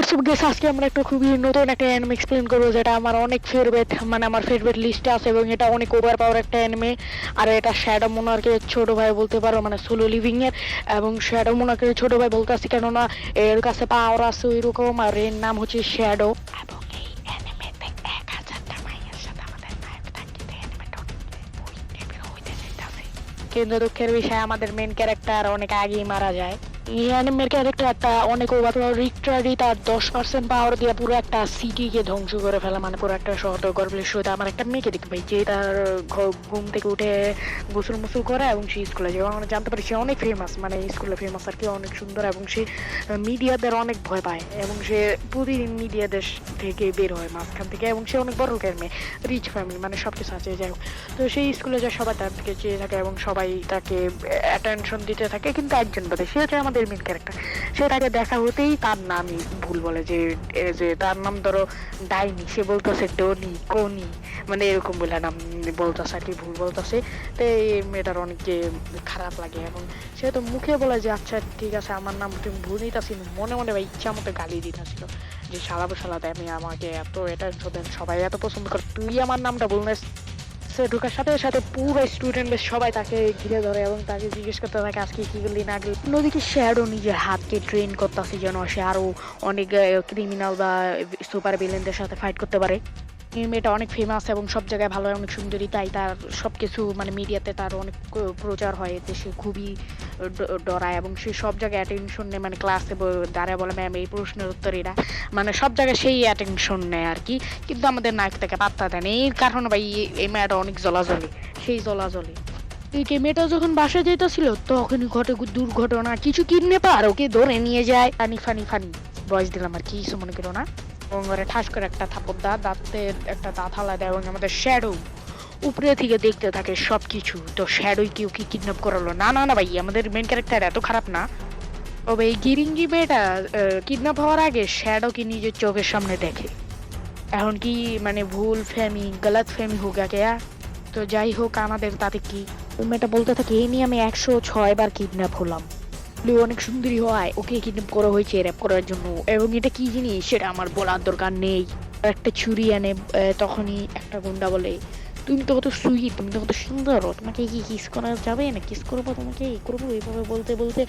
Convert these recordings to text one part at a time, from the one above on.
WhatsApp guess আজকে আমরা একটা খুবই নতুন একটা অ্যানিমে এক্সপ্লেন করবো যেটা আমার অনেক ফেভারিট মানে আমার ফেভারিট লিস্টে আছে এবং এটা অনেক ওভার পাওয়ার একটা অ্যানিমে। আর এটা শ্যাডো মোনার্কের ছোট ভাই বলতে পারো মানে সোলো লিভিং এর। এবং শ্যাডো মোনার্কের ছোট ভাই বলতে আসছি কেননা এর কাছে পাওয়ার আছে ওইরকম আর এর নাম হচ্ছে শ্যাডো। এবং এই অ্যানিমেতে 1000টা মাইয়ের সাথে আমাদের নায়ক থাকতে অ্যানিমেটা হইতে চাইতেছে। কিন্তু দুঃখের বিষয় আমাদের মেন ক্যারেক্টার অনেক আগেই মারা যায়। এই অ্যানিমের ক্যারেক্টারটা অনেক ওভার রিক্টারি তার 10% পাওয়ার দিয়ে পুরো একটা সিটিকে ধ্বংস করে ফেলা মানে পুরো একটা শহর গর্বের সহিত আমার একটা মেয়েকে দেখতে পাই যে তার ঘুম থেকে উঠে গোসল মুসল করে এবং সে স্কুলে যায় এবং আমরা জানতে পারি সে অনেক ফেমাস মানে স্কুলে ফেমাস আর কি অনেক সুন্দর এবং সে মিডিয়াদের অনেক ভয় পায় এবং সে প্রতিদিন মিডিয়াদের থেকে বের হয় মাঝখান থেকে এবং সে অনেক বড় লোকের মেয়ে রিচ ফ্যামিলি মানে সব কিছু আছে যাই হোক। তো সেই স্কুলে যায় সবাই তার থেকে চেয়ে থাকে এবং সবাই তাকে অ্যাটেনশন দিতে থাকে কিন্তু একজন বাদে সে হচ্ছে আমাদের মেন ক্যারেক্টার। সে তাকে দেখা হতেই তার নামই ভুল বলে যে যে তার নাম ধরো ডাইনি সে বলতেছে ডনি কোনি মানে এরকম বলে নাম বলতেছে আর কি ভুল বলতেছে। তো এই মেয়েটার অনেককে খারাপ লাগে এবং সে তো মুখে বলে যে আচ্ছা ঠিক আছে আমার নাম তুমি ভুল নিতেছি মনে মনে বা ইচ্ছা মতো গালি দিতেছিল যে শালাবো শালাতে আমি আমাকে এত এটা সবাই এত পছন্দ করে তুই আমার নামটা বললে। সে ঢোকার সাথে সাথে পুরো স্টুডেন্ট সবাই তাকে ঘিরে ধরে এবং তাকে জিজ্ঞেস করতে থাকে আজকে কি করলি না করলি। অন্যদিকে শ্যাডো নিজের হাতকে ট্রেন করতেছে যেন সে আরো অনেক ক্রিমিনাল বা সুপার ভিলেনদের সাথে ফাইট করতে পারে। এই মেয়েটা অনেক ফেমাস এবং সব জায়গায় ভালো অনেক সুন্দরী তাই তার সবকিছু মানে মিডিয়াতে তার অনেক প্রচার হয় এতে সে খুবই ডরায় এবং সে সব জায়গায় অ্যাটেনশন নেয় মানে ক্লাসে দাঁড়ায় বলে ম্যাম এই প্রশ্নের উত্তর এরা মানে সব জায়গায় সেই অ্যাটেনশন নেয় আর কি। কিন্তু আমাদের নায়ক তাকে পাত্তা দেয় না এই কারণে ভাই এই মেয়েটা অনেক জ্বলাজ্বলি সেই জ্বলাজ্বলি। এই যে মেয়েটা যখন বাসা যেতেছিল তখনই ঘটে দুর্ঘটনা কিছু কিডন্যাপার ওকে ধরে নিয়ে যায় ফানি ফানি ফানি বয়স দিলাম আর কি কিছু মনে করো না এবং ওরা ঠাস করে একটা থাপড় দাঁতের একটা দাঁত হালা দেয় এবং আমাদের শ্যাডো উপরে থেকে দেখতে থাকে সবকিছু। তো শ্যাডোই কেউ কি কিডন্যাপ করালো না না না ভাই আমাদের মেন ক্যারেক্টার এত খারাপ না। তবে এই গিরিঙ্গি মেয়েটা কিডন্যাপ হওয়ার আগে শ্যাডোকে নিজের চোখের সামনে দেখে এখন কি মানে ভুল ফ্যামি গলত ফ্যামি হোক গেয়া। তো যাই হোক আমাদের তাতে কি ওই মেয়েটা বলতে থাকে এই নিয়ে আমি 106 বার কিডন্যাপ হলাম অনেক সুন্দরী হয় ওকে কিডন্যাপ করা হয়েছে র্যাপ করার জন্য এবং এটা কি জিনিস সেটা আমার বলার দরকার নেই। একটা ছুরি এনে তখনই একটা গুন্ডা বলে তুমি তো কত সুইট তুমি তো কত সুন্দর তোমাকে কি কিস করা যাবে না কিস করবো তোমাকে করবো এইভাবে বলতে বলতে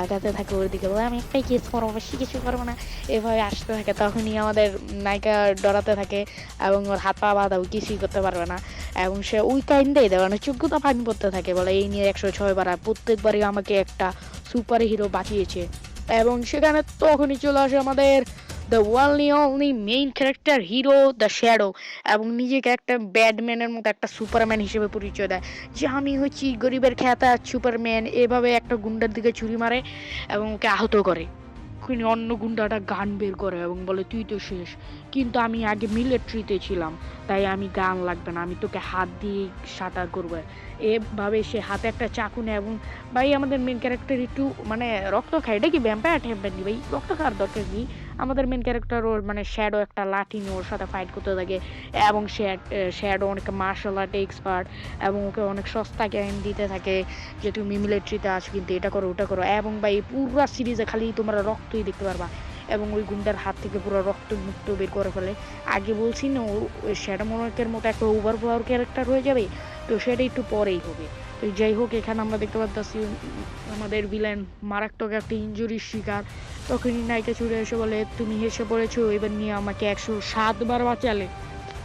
আগাতে থাকে ওর দিকে বলে আমি একটাই কিস করবো বেশি কিছু করবো না এভাবে আসতে থাকে তখনই আমাদের নায়িকা ডরাতে থাকে এবং ওর হাত পা বাঁধা কিছুই করতে পারবে না এবং সে ওই কাইন্ডেই দেয় মানে যোগ্যতা পানি পড়তে থাকে বলে এই নিয়ে 106 বার প্রত্যেকবারই আমাকে একটা সুপার হিরো বাঁচিয়েছে এবং সেখানে তখনই চলে আসে আমাদের the only main character hero the shadow এবং নিজেকে একটা ব্যাডম্যানের মতো একটা সুপারম্যান হিসেবে পরিচয় দেয় যে আমি হচ্ছি গরিবের খেতা সুপারম্যান এভাবে একটা গুন্ডার দিকে ছুরি মারে এবং ওকে আহত করে। অন্য গুন্ডাটা গান বের করে এবং বলে তুই তো শেষ কিন্তু আমি আগে মিলিটারিতে ছিলাম তাই আমি গান লাগবে না আমি তোকে হাত দিয়ে শাটার করবো এভাবে সে হাতে একটা চাকু নেয় এবং ভাই আমাদের মেন ক্যারেক্টার একটু মানে রক্ত খায় এটা কি ভ্যাম্পায়ার ট্যাম্পায়ার নি ভাই রক্ত খাওয়ার দরকার কি আমাদের মেন ক্যারেক্টার ওর মানে শ্যাডো একটা লাঠি নিয়ে ওর সাথে ফাইট করতে থাকে এবং শ্যাডো অনেক মার্শাল আর্ট এক্সপার্ট এবং ওকে অনেক সস্তা জ্ঞান দিতে থাকে যে তুমি মিলিটারিতে আছো কিন্তু এটা করো ওটা করো এবং ভাই পুরো সিরিজে খালি তোমরা রক্তই দেখতে পারবা এবং ওই গুন্ডার হাত থেকে পুরো রক্ত মুক্ত বের করে ফেলে। আগে বলছি না ও শ্যাডো মোনার্কের মতো একটা ওভার পাওয়ার ক্যারেক্টার হয়ে যাবে তো সেটা একটু পরেই হবে। তো যাই হোক এখানে আমরা দেখতে পাচ্ছি আমাদের ভিলেন মারাত্মক একটা ইনজুরির শিকার তখনই নায়িকা ছুটে এসে বলে তুমি হেসে পড়েছো এবার নিয়ে আমাকে 107 বার বাঁচালে।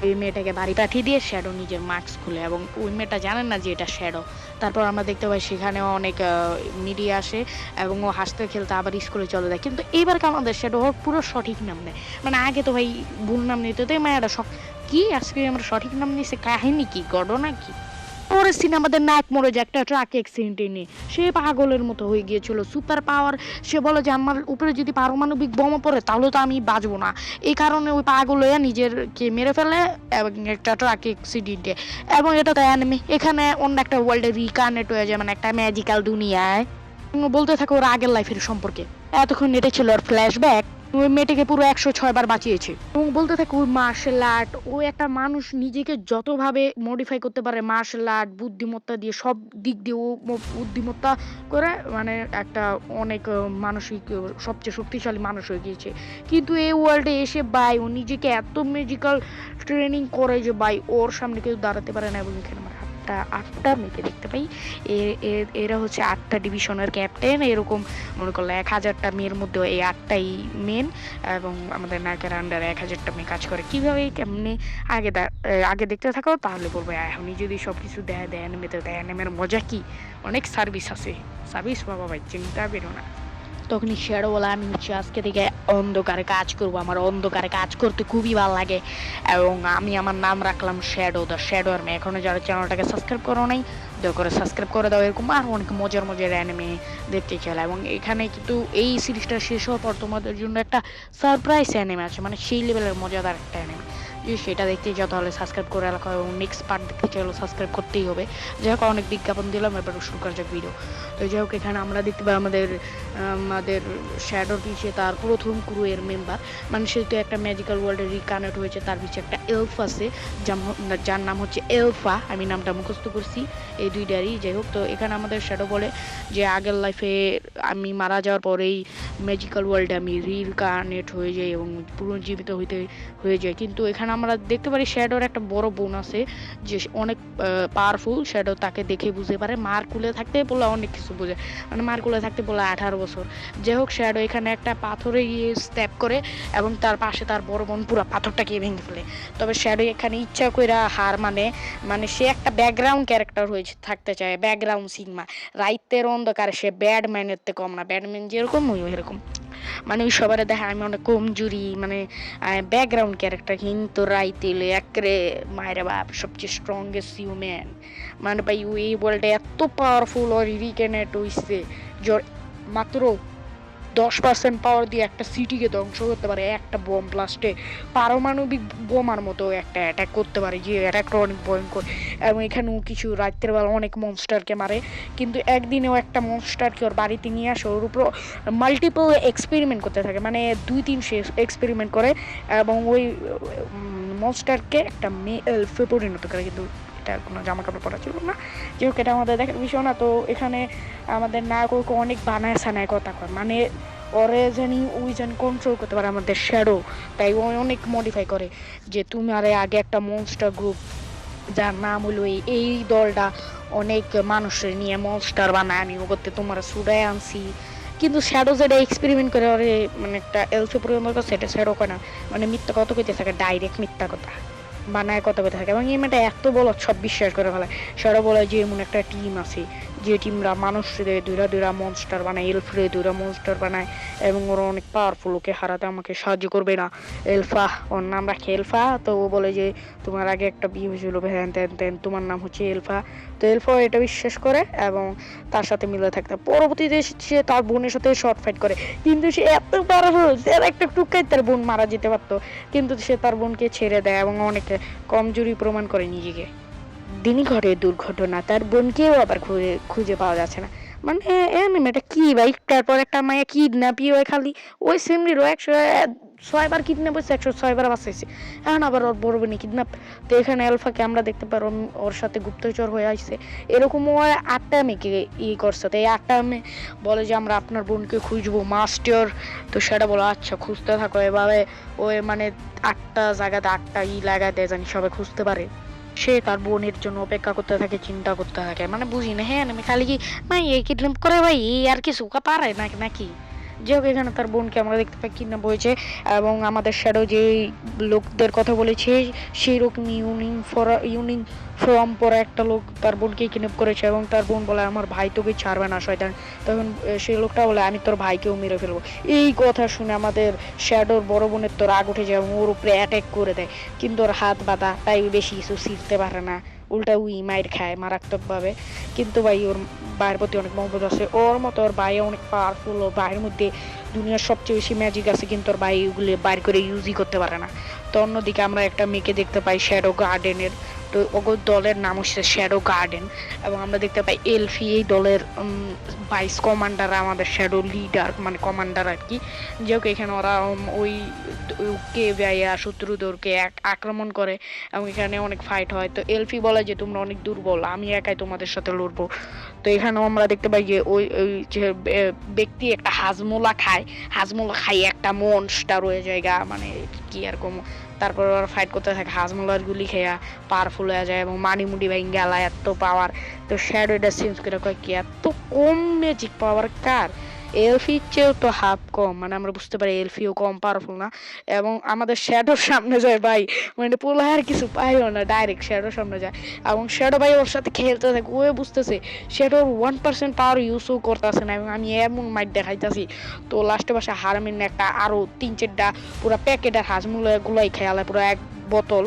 ওই মেয়েটাকে বাড়ি পাঠিয়ে দিয়ে শ্যাডো নিজের মাস্ক খুলে এবং ওই মেয়েটা জানেন না যে এটা শ্যাডো। তারপর আমরা দেখতে পাই সেখানেও অনেক মিডিয়া আসে এবং ও হাসতে খেলতে আবার স্কুলে চলে যায় কিন্তু এইবার আমাদের শ্যাডো ওর পুরো সঠিক নাম নেয় মানে আগে তো ভাই ভুল নাম নিতে তো মায়েরা কি আজকে আমরা সঠিক নাম নিয়েছে কাহিনী কি ঘটনা কি। পরের সিনে আমাদের নায়ক মরে যায় একটা ট্রাক অ্যাক্সিডেন্টে নিয়ে সে পাগলের মতো হয়ে গিয়েছিল সুপার পাওয়ার সে বলে যে আমার উপরে যদি পারমাণবিক বোমা পড়ে তাহলে তো আমি বাঁচবো না এই কারণে ওই পাগল হয়ে নিজেরকে মেরে ফেলে এবং একটা ট্রাক অ্যাক্সিডেন্টে এবং এটা তো অ্যানিমে এখানে অন্য একটা ওয়ার্ল্ডে রিকানেক্ট হয়ে যায় মানে একটা ম্যাজিক্যাল দুনিয়ায় বলতে থাকে ওর আগের লাইফের সম্পর্কে। এতক্ষণ এটা ছিল ওর ফ্ল্যাশব্যাক ওই মেয়েটিকে পুরো 106 বার বাঁচিয়েছে এবং বলতে থাকে ওই মার্শাল আর্ট, ও একটা মানুষ নিজেকে যতভাবে মডিফাই করতে পারে মার্শাল আর্ট বুদ্ধিমত্তা দিয়ে, সব দিক দিয়ে ও বুদ্ধিমত্তা করে মানে একটা অনেক মানসিক সবচেয়ে শক্তিশালী মানুষ হয়ে গিয়েছে। কিন্তু এই ওয়ার্ল্ডে এসে ভাই ও নিজেকে এত ম্যাজিক্যাল ট্রেনিং করে যে ভাই ওর সামনে কেউ দাঁড়াতে পারে না। এবং এখানে আমরা আটটা মেয়েকে দেখতে পাই। এরা হচ্ছে 8টা ডিভিশনের ক্যাপ্টেন। এরকম মনে করলে 1000টা মেয়ের মধ্যে এই 8টাই মেন এবং আমাদের নায়কের আন্ডারে 1000টা মেয়ে কাজ করে। কীভাবে কেমনি আগে দেখতে থাকো তাহলে বলবো এখনই যদি সব কিছু দেয় অ্যানিমেতে দেয়। অ্যানিমের মজা কি, অনেক সার্ভিস আছে, সার্ভিস পাবা ভাই, চিন্তা বেরো না। তখনই শ্যাডো বলে আমি হচ্ছে আজকে থেকে অন্ধকারে কাজ করব, আমার অন্ধকারে কাজ করতে খুবই ভালো লাগে এবং আমি আমার নাম রাখলাম শ্যাডো, দ্য শ্যাডো আর্মি। এখনো যারা চ্যানেলটাকে সাবস্ক্রাইব করো নাই দয়া করে সাবস্ক্রাইব করে দাও, এরকম আর অনেক মজার অ্যানিমে দেখতে চলে। এবং এখানে কিন্তু এই সিরিজটা শেষ হওয়ার পর তোমাদের জন্য একটা সারপ্রাইজ অ্যানিমে আছে, মানে সেই লেভেলের মজাদার একটা অ্যানিমে। যদি সেটা দেখতে চাও তাহলে সাবস্ক্রাইব করে রাখো এবং নেক্সট পার্ট দেখতে চাইলেও সাবস্ক্রাইব করতেই হবে। যাই হোক অনেক বিজ্ঞাপন দিলাম, এবার শুরু করা যাক ভিডিও। তো যাই হোক এখানে আমরা দেখতে পাই আমাদের শ্যাডোর পিছিয়ে তার প্রথম ক্রু এর মেম্বার, মানে সে তো একটা ম্যাজিক্যাল ওয়ার্ল্ডে রিকানেক্ট হয়েছে, তার পিছিয়ে একটা এলফ আছে যার নাম হচ্ছে এলফা। আমি নামটা মুখস্থ করছি এই দুইটারই। যাই হোক তো এখানে আমাদের শ্যাডো বলে যে আগের লাইফে আমি মারা যাওয়ার পরেই ম্যাজিক্যাল ওয়ার্ল্ডে আমি রিকানেক্ট হয়ে যাই এবং পুনর্জীবিত হয়ে যায়। কিন্তু এখানে আমরা দেখতে পারি শ্যাডোর একটা বড় বোন আছে যে অনেক পাওয়ারফুল। শ্যাডো তাকে দেখে বুঝতে পারে, মার কুলে থাকতে বলে অনেক কিছু বোঝে, মানে মার কুলে থাকতে বলে 18 বছর। যাই হোক শ্যাডো এখানে একটা পাথরে গিয়ে স্ট্যাপ করে এবং তার পাশে তার বড় বোন পুরো পাথরটাকে ভেঙে ফেলে। তবে শ্যাডো এখানে ইচ্ছা করে হার মানে সে একটা ব্যাকগ্রাউন্ড ক্যারেক্টার হয়ে থাকতে চায়, ব্যাকগ্রাউন্ড সিগমা। রাইতের অন্ধকারে সে ব্যাডম্যানের থেকে কম না, ব্যাডম্যান যেরকম ওই এরকম, মানে ওই সবার দেখা আমি অনেক কমজুরি, মানে ব্যাকগ্রাউন্ড ক্যারেক্টার। কিন্তু রাইতেলে একরে মায়ের বাপ সবচেয়ে স্ট্রংগেস্ট হিউম্যান, মানে ভাই এই ওয়ার্ল্ডে এত পাওয়ারফুল আর রিকেনেট হইছে মাত্র 10% পাওয়ার দিয়ে একটা সিটিকে ধ্বংস করতে পারে একটা বোম ব্লাস্টে। পারমাণবিক বোমার মতো একটা অ্যাটাক করতে পারে, যে অ্যাটাকটা অনেক ভয়ঙ্কর। এবং এখানেও কিছু রাত্রের বেলা অনেক মনস্টারকে মারে, কিন্তু একদিনেও একটা মনস্টারকে ওর বাড়িতে নিয়ে আসে, ওর উপর মাল্টিপল এক্সপেরিমেন্ট করতে থাকে, মানে 2-3 সে এক্সপেরিমেন্ট করে এবং ওই মনস্টারকে একটা মেয়ে পরিণত করে। কিন্তু কোনো জামা কাপড় পরা ছিল না, যেহেতু এটা আমাদের দেখার বিষয় না। তো এখানে আমাদের নায়ককে অনেক বানায় সানায় কথা কয়, মানে ওরে জানি ওই জানি কন্ট্রোল করতে পারে আমাদের শ্যাডো, তাই ও অনেক মডিফাই করে যে তুমি আরে আগে একটা মনস্টার গ্রুপ যার নাম হলো এই দলটা অনেক মানুষের নিয়ে মনস্টার বানায়, আমি ও করতে তোমার সুডায় আনছি। কিন্তু শ্যাডো যেটা এক্সপেরিমেন্ট করে ওরে মানে একটা এলফে পরিবর্তন করছে, সেটা শ্যাডো করে না, মানে মিথ্যা কথা কইতে থাকে, ডাইরেক্ট মিথ্যা কথা বানায় কথা বলতে থাকে। এবং এই মেয়েটা এত বলো সব বিশ্বাস করে ফেলে। সেটা বলে যে এমন একটা টিম আছে যে টিমরা মানুষদের দুইরা মনস্টার বানায়, এলফরে দুইরা মনস্টার বানায় এবং ওরা অনেক পাওয়ারফুল, ওকে হারাতে আমাকে সাহায্য করবে না। এলফা, ওর নাম রাখে এলফা। তো ও বলে যে তোমার আগে একটা বিয়ে হয়েছিল হ্যান ত্যান ত্যান, তোমার নাম হচ্ছে এলফা। তো এলফা এটা বিশ্বাস করে এবং তার সাথে মিলে থাকতে। পরবর্তীতে সে তার বোনের সাথে শর্ট ফাইট করে, কিন্তু সে এত পাওয়ারফুল সে একটা টুকাই তার বোন মারা যেতে পারতো, কিন্তু সে তার বোনকে ছেড়ে দেয় এবং অনেক কমজোরি প্রমাণ করে নিজেকে। দিনই ঘটে দুর্ঘটনা, তার বোনকেও আবার খুঁজে পাওয়া যাচ্ছে না। মানে এটা কি ভাই, তারপর একটা মায়া কিডন্যাপই হয় খালি, ওই সেমরিরও 106 বার কিডন্যাপ হয়েছে, 106 বার বাঁচাইছে, এখন আবার ওর বড় বোনই কিডন্যাপ। তো এখানে আলফাকে আমরা দেখতে পারো ওর সাথে গুপ্তচর হয়ে আসছে, এরকম ও 8টা মেয়েকে করছে। তো এই 8টা মেয়ে বলে যে আমরা আপনার বোনকে খুঁজবো মাস্টার। তো সেটা বলো আচ্ছা খুঁজতে থাকো, এভাবে ওই মানে 8টা জায়গাতে 8টা লাগায় দেয় জানি সবাই খুঁজতে পারে। সে তার বোনের জন্য অপেক্ষা করতে থাকে, চিন্তা করতে থাকে, মানে বুঝি না হ্যাঁ আমি খালি কি ভাই এই কিডন্যাপ করে ভাই এই আর কিছু পারে নাকি। যে হোক এখানে তার বোনকে আমরা দেখতে পাই কিডন্যাপ হয়েছে এবং আমাদের শ্যাডো যে লোকদের কথা বলেছে সেই রকম ইউনিফর্ম পরা একটা লোক তার বোনকে কিডন্যাপ করেছে এবং তার বোন বলে আমার ভাই তোকে ছাড়বে না শয়তান। তখন সেই লোকটা বলে আমি তোর ভাইকেও মেরে ফেলবো। এই কথা শুনে আমাদের শ্যাডোর বড় বোনের তো রাগ উঠে যায় এবং ওর উপরে অ্যাটাক করে দেয়, কিন্তু ওর হাত বাঁধা তাই বেশি কিছু শিখতে পারে না, উল্টা উই মায়ের খায় মারাত্মকভাবে। কিন্তু ভাই ওর ভাইয়ের প্রতি অনেক মহব্বত আছে, ওর মতো ওর ভাই অনেক পাওয়ারফুল, ওর ভাইয়ের মধ্যে দুনিয়ার সবচেয়ে বেশি ম্যাজিক আছে, কিন্তু ওর ভাই ওগুলো বাইর করে ইউজই করতে পারে না। তো অন্যদিকে আমরা একটা মেয়েকে দেখতে পাই শ্যাডো গার্ডেনের, তো ওগো দলের নাম হচ্ছে শ্যাডো গার্ডেন। এবং আমরা দেখতে পাই এলফি এই দলের ভাইস কমান্ডার, আমাদের শ্যাডো লিডার মানে কমান্ডার আর কি। যাই হোক এখানে ওরা ওই কেভে আইয়া শত্রুদেরকে আক্রমণ করে এবং এখানে অনেক ফাইট হয়। তো এলফি বলে যে তোমরা অনেক দুর্বল, আমি একাই তোমাদের সাথে লড়বো। তো এখানেও আমরা দেখতে পাই যে ওই যে ব্যক্তি একটা হাজমোলা খায়, হাজমোলা খাই একটা মনস্টার হয়ে জায়গা, মানে কি আর কম। তারপর ওরা ফাইট করতে থাকে, হাজমোলার গুলি খেয়া পাওয়ারফুল হয়ে যায় এবং মানিমুডি ভাই গেলা এত পাওয়ার। তো শ্যাডো এটা চেঞ্জ করে কয় কি এত কম ম্যাজিক পাওয়ার কার, এলফির চেয়েও তো হাফ কম, মানে আমরা বুঝতে পারি এলফিও কম পাওয়ারফুল না। এবং আমাদের শ্যাডোর সামনে যায় ভাই, মানে পোলা আর কিছু পাইও না, ডাইরেক্ট শ্যাডোর সামনে যায় এবং শ্যাডো ভাই ওর সাথে খেলতে থাকে। ও বুঝতেছে শ্যাডোর 1% পাওয়ার ইউজও করতেছে না এবং আমি এমন মাইট দেখাইতেছি। তো লাস্টে বাসা হারমিন একটা আরো 3-4টা পুরো প্যাকেটের হাজমুলা গুলাই খেয়ালে পুরো এক বোতল।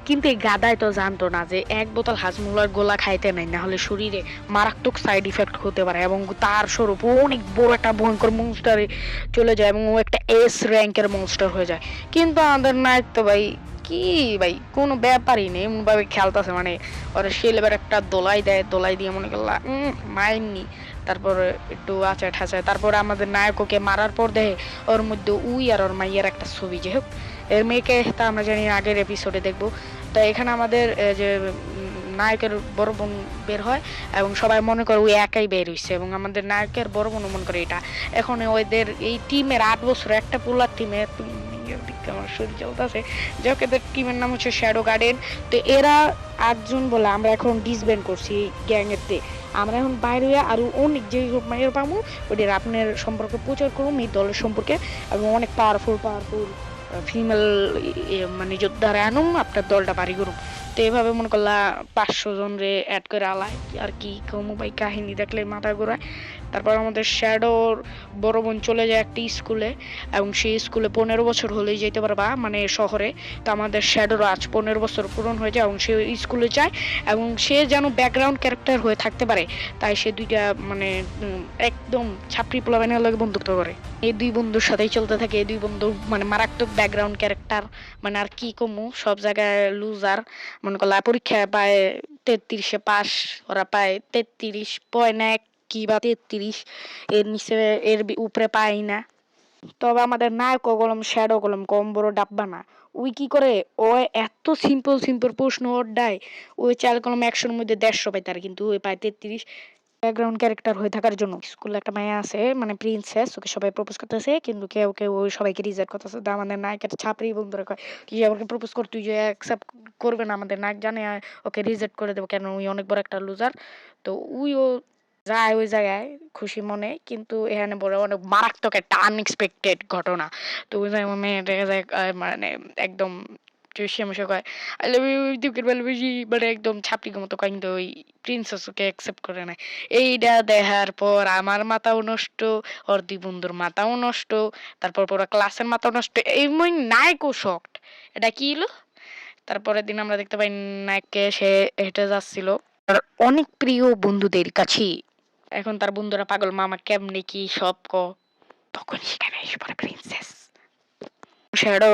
কিন্তু এই গাদায় তো জানতো না যে এক বোতল হাজমুলার গোলা খাইতে নাই, না হলে শরীরে মারাত্মক সাইড ইফেক্ট হতে পারে এবং তার স্বরূপ অনেক বড় একটা ভয়ঙ্কর মনস্টারে চলে যায় এবং ও একটা এস র্যাঙ্কের মনস্টার হয়ে যায়। কিন্তু আমাদের নায়ক তো ভাই কি ভাই কোনো ব্যাপারই নেই, এমন ভাবে খেলতেছে, মানে ওরা সে লেবার একটা দোলাই দেয়, দোলাই দিয়ে মনে করলা মাইননি। তারপর একটু আচায় ঠাচায়, তারপরে আমাদের নায়ক ওকে মারার পর দেখে ওর মধ্যে উই আর ওর মাইয়ের একটা ছবি। যাই হোক এর মেয়েকে তা আমরা জানি আগের এপিসোডে দেখবো। তো এখানে আমাদের যে নায়কের বড় বোন বের হয় এবং সবাই মনে করে ওই একাই বের হইছে এবং আমাদের নায়কের বড় বোন মনে করে এটা। এখন ওদের এই টিমের 8 বছর একটা পোলার টিমে আমার শরীর চলতেছে, যাই হোক এদের টিমের নাম হচ্ছে শ্যাডো গার্ডেন। তো এরা 8জন বলে আমরা এখন ডিসব্যান্ড করছি গ্যাংয়েরতে। আমরা এখন বাইরে হয়ে আরো অনেক যে মাইয়ের পাবো ওদের আপনার সম্পর্কে প্রচার করুন, এই দলের সম্পর্কে, এবং অনেক পাওয়ারফুল ফিমেল মানে যোদ্ধারা আনুন, আপনার দলটা বাড়ি করুন। তো এইভাবে মনে করলা 500 জন রে অ্যাড করে আলায় আর কি কমু ভাই, কাহিনী দেখলে মাথা ঘোরায়। তারপর আমাদের শ্যাডোর বড় বোন চলে যায় একটি স্কুলে এবং সেই স্কুলে 15 বছর হলেই যেতে পারবা, মানে শহরে। তো আমাদের শ্যাডোর আজ 15 বছর পূরণ হয়ে যায় এবং সে স্কুলে যায় এবং সে যেন ব্যাকগ্রাউন্ড ক্যারেক্টার হয়ে থাকতে পারে, তাই সে দুইটা মানে একদম ছাপড়ি পোলাপানের লগে বন্ধুত্ব করে। এই দুই বন্ধুর সাথেই চলতে থাকে। এই দুই বন্ধু মানে মারাত্মক ব্যাকগ্রাউন্ড ক্যারেক্টার, মানে আর কি কমু, সব জায়গায় লুজার। মনে করলা পরীক্ষায় পায় 33-এ পাস, ওরা পায় 33.1 কি বা 33, এর নিচে এর উপরে পাই না। তবে আমাদের নায়ক কলম শ্যাডো কলম কম বড় ডাব্বা না। ওই কি করে, ও এত সিম্পল সিম্পল প্রশ্ন ওর দেয়, ওই চাল কলম 100-এর মধ্যে 150 পায় তার, কিন্তু ওই পায় 33। ব্যাকগ্রাউন্ড ক্যারেক্টার হয়ে থাকার জন্য স্কুলে একটা মেয়ে আছে মানে প্রিন্সেস, ওকে সবাই প্রপোজ করতেছে কিন্তু কেউ কেউ ওই সবাইকে রিজেক্ট করতেছে। তো আমাদের নায়কের ছাপড়ি বন্ধুরা কয় তুই আমাকে প্রপোজ কর, তুই যে অ্যাকসেপ্ট করবে না, আমাদের নায়ক জানে ওকে রিজেক্ট করে দেবো, কেন ওই অনেক বড় একটা লুজার। তো ও যায় ওই জায়গায় খুশি মনে, কিন্তু এখানে বড় অনেক মারাত্মক একটা আনএক্সপেক্টেড ঘটনা। তো ওই জায়গায় মেয়েটা যায় মানে একদম সে কয় আই লাভ ইউ দীপকের ভালোবাসি, মানে একদম ছাপড়ির মতো কয়, কিন্তু ওই প্রিন্সেস ওকে অ্যাকসেপ্ট করে না। এইটা দেখার পর আমার মাথাও নষ্ট, ওর দুই বন্ধুর মাথাও নষ্ট, তারপর পুরো ক্লাসের মাথাও নষ্ট, এই নায়কও শকড এটা কি হলো। তারপরের দিন আমরা দেখতে পাই নায়ককে সে হেঁটে যাচ্ছিল তার অনেক প্রিয় বন্ধুদের কাছে। এখন তার বন্ধুরা পাগল, মামা কেমনে কি সব তখন সেখানে এসে পড়ে প্রিন্সেস। শ্যাডো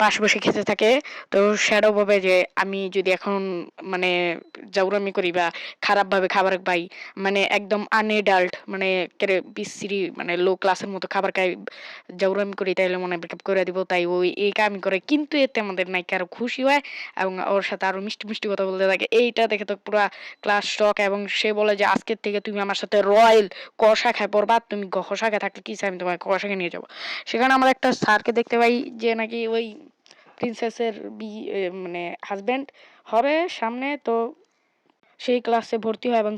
পাশে বসে খেতে থাকে। তো শ্যাডো ভাবে যে আমি যদি এখন মানে জাউরামি করি বা খারাপ ভাবে খাবার পাই, মানে একদম আনএডাল্ট মানে বিশ্রী মানে লো ক্লাসের মতো খাবার খাই, জাউরামি করি, তাইলে মনে ব্রেকআপ করে দিব। তাই ওই এই কামই করে, কিন্তু এতে আমাদের নায়িকা আরো খুশি হয় এবং ওর সাথে আরো মিষ্টি মিষ্টি কথা বলতে থাকে। এইটা দেখে তো পুরা ক্লাস শক এবং সে বলে যে আজকের থেকে তুমি আমার সাথে রয়্যাল কষা খায় পড়বা, তুমি কষা খায় থাকলে কি চাই আমি তোমার কষা খেয়ে নিয়ে যাবো। সেখানে আমরা একটা স্যারকে দেখতে পাই যে নাকি ওই প্রিন্সেসের মানে হাজবেন্ড হবে সামনে। তো সেই ক্লাসে ভর্তি হয় এবং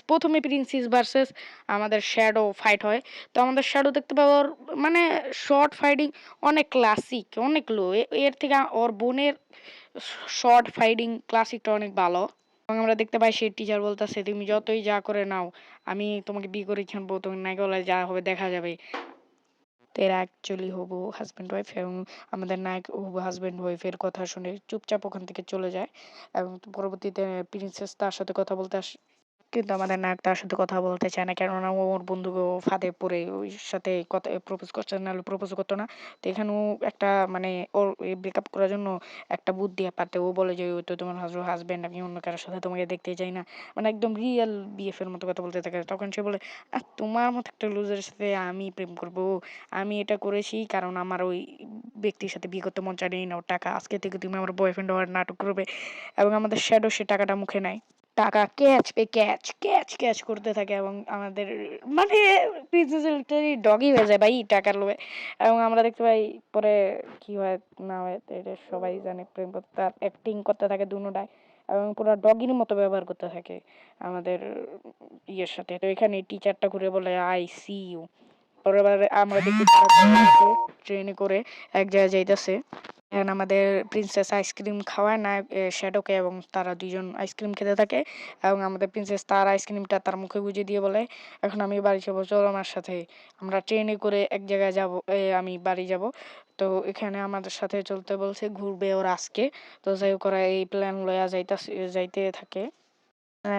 প্রথমে প্রিন্সেস ভার্সেস আমাদের শ্যাডো ফাইট হয়। তো আমাদের শ্যাডো দেখতে পাবো ওর মানে শর্ট ফাইটিং অনেক ক্লাসিক, অনেক লো, এর থেকে ওর বোনের শর্ট ফাইটিং ক্লাসিকটা অনেক ভালো। এবং আমরা দেখতে পাই সেই টিচার বলতেছে তুমি যতই যা করে নাও, আমি তোমাকে বিয়ে করে ছাড়বো, তুমি নাকি বলে যা হবে দেখা যাবে। তো এরা অ্যাকচুয়ালি হবু হাজব্যান্ড ওয়াইফ এবং আমাদের নায়ক হবু হাজব্যান্ড ওয়াইফের কথা শুনে চুপচাপ ওখান থেকে চলে যায় এবং পরবর্তীতে প্রিন্সেস তার সাথে কথা বলতে আসে। কিন্তু আমাদের নায়ক তার সাথে কথা বলতে চায় না, কেননা ও ওর বন্ধু ফাঁদে পড়ে ওই সাথে কথা প্রপোজ করছে, নাহলে প্রপোজ করতো না। তো এখানে ও একটা মানে ওর ব্রেকআপ করার জন্য একটা বুদ্ধি পারতে ও বলে যে ও তো তোমার হাজবেন্ড, আমি অন্য কারোর সাথে তোমাকে দেখতে চাই না, মানে একদম রিয়েল বিএফ এর মতো কথা বলতে থাকে। তখন সে বলে তোমার মতো একটা লুজারের সাথে আমি প্রেম করব, আমি এটা করেছি কারণ আমার ওই ব্যক্তির সাথে বিয়ে করতে মন চায়, নেই নাও টাকা, আজকে থেকে তুমি আমার বয়ফ্রেন্ড হওয়ার নাটক করবে। এবং আমাদের শ্যাডো সে টাকাটা মুখে নেয়, টাকা catch pay catch catch catch করতে থাকে এবং আমাদের মানে ডগই হয়ে যায় ভাই টাকার লোভে। এবং আমরা দেখতে পাই পরে কি হয় না হয় তো এটা সবাই জানে, প্রেম করতে তার অ্যাক্টিং করতে থাকে দুটায় এবং পুরো ডগির মতো ব্যবহার করতে থাকে আমাদের ইয়ের সাথে। তো এখানে টিচারটা ঘুরে বলে আই সি ইউ। পরের বার আমরা দেখি ট্রেনে করে এক জায়গায় যাইতেছে, এখন আমাদের প্রিন্সেস আইসক্রিম খাওয়ায় না শ্যাডোকে এবং তারা দুইজন আইসক্রিম খেতে থাকে এবং আমাদের প্রিন্সেস তার আইসক্রিমটা তার মুখে গুঁজে দিয়ে বলে এখন আমি বাড়ি যাবো, চলো আমার সাথে, আমরা ট্রেনে করে এক জায়গায় যাব, আমি বাড়ি যাব। তো এখানে আমাদের সাথে চলতে বলছে, ঘুরবে ওর আজকে। তো যাই হোক ওরা এই প্ল্যান লয়া যাইতে থাকে।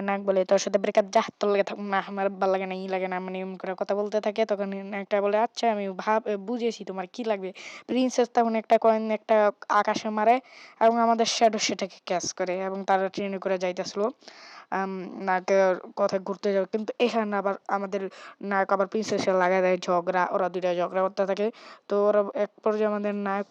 নাক বলে তোর সাথে ব্রেকআপ, যা তোর লাগে থাক না, আমার ভালো লাগে না, ই লাগে না, মানে এমন করে কথা বলতে থাকে। তখন একটা বলে আচ্ছা আমি বুঝেছি তোমার কি লাগবে। প্রিন্সেস তখন একটা কয়েন একটা আকাশে মারে এবং আমাদের শ্যাডো সেটাকে ক্যাচ করে এবং তারা ট্রেনে করে যাইতেছিল নায়কের কথা ঘুরতে যাবে। কিন্তু এখানে আবার আমাদের নায়ক আবার প্রিন্সেসের লাগা দেয় ঝগড়া, ওরা দুইটা ঝগড়া করতে থাকে। তো ওরা এক পর্যায়ে আমাদের নায়ক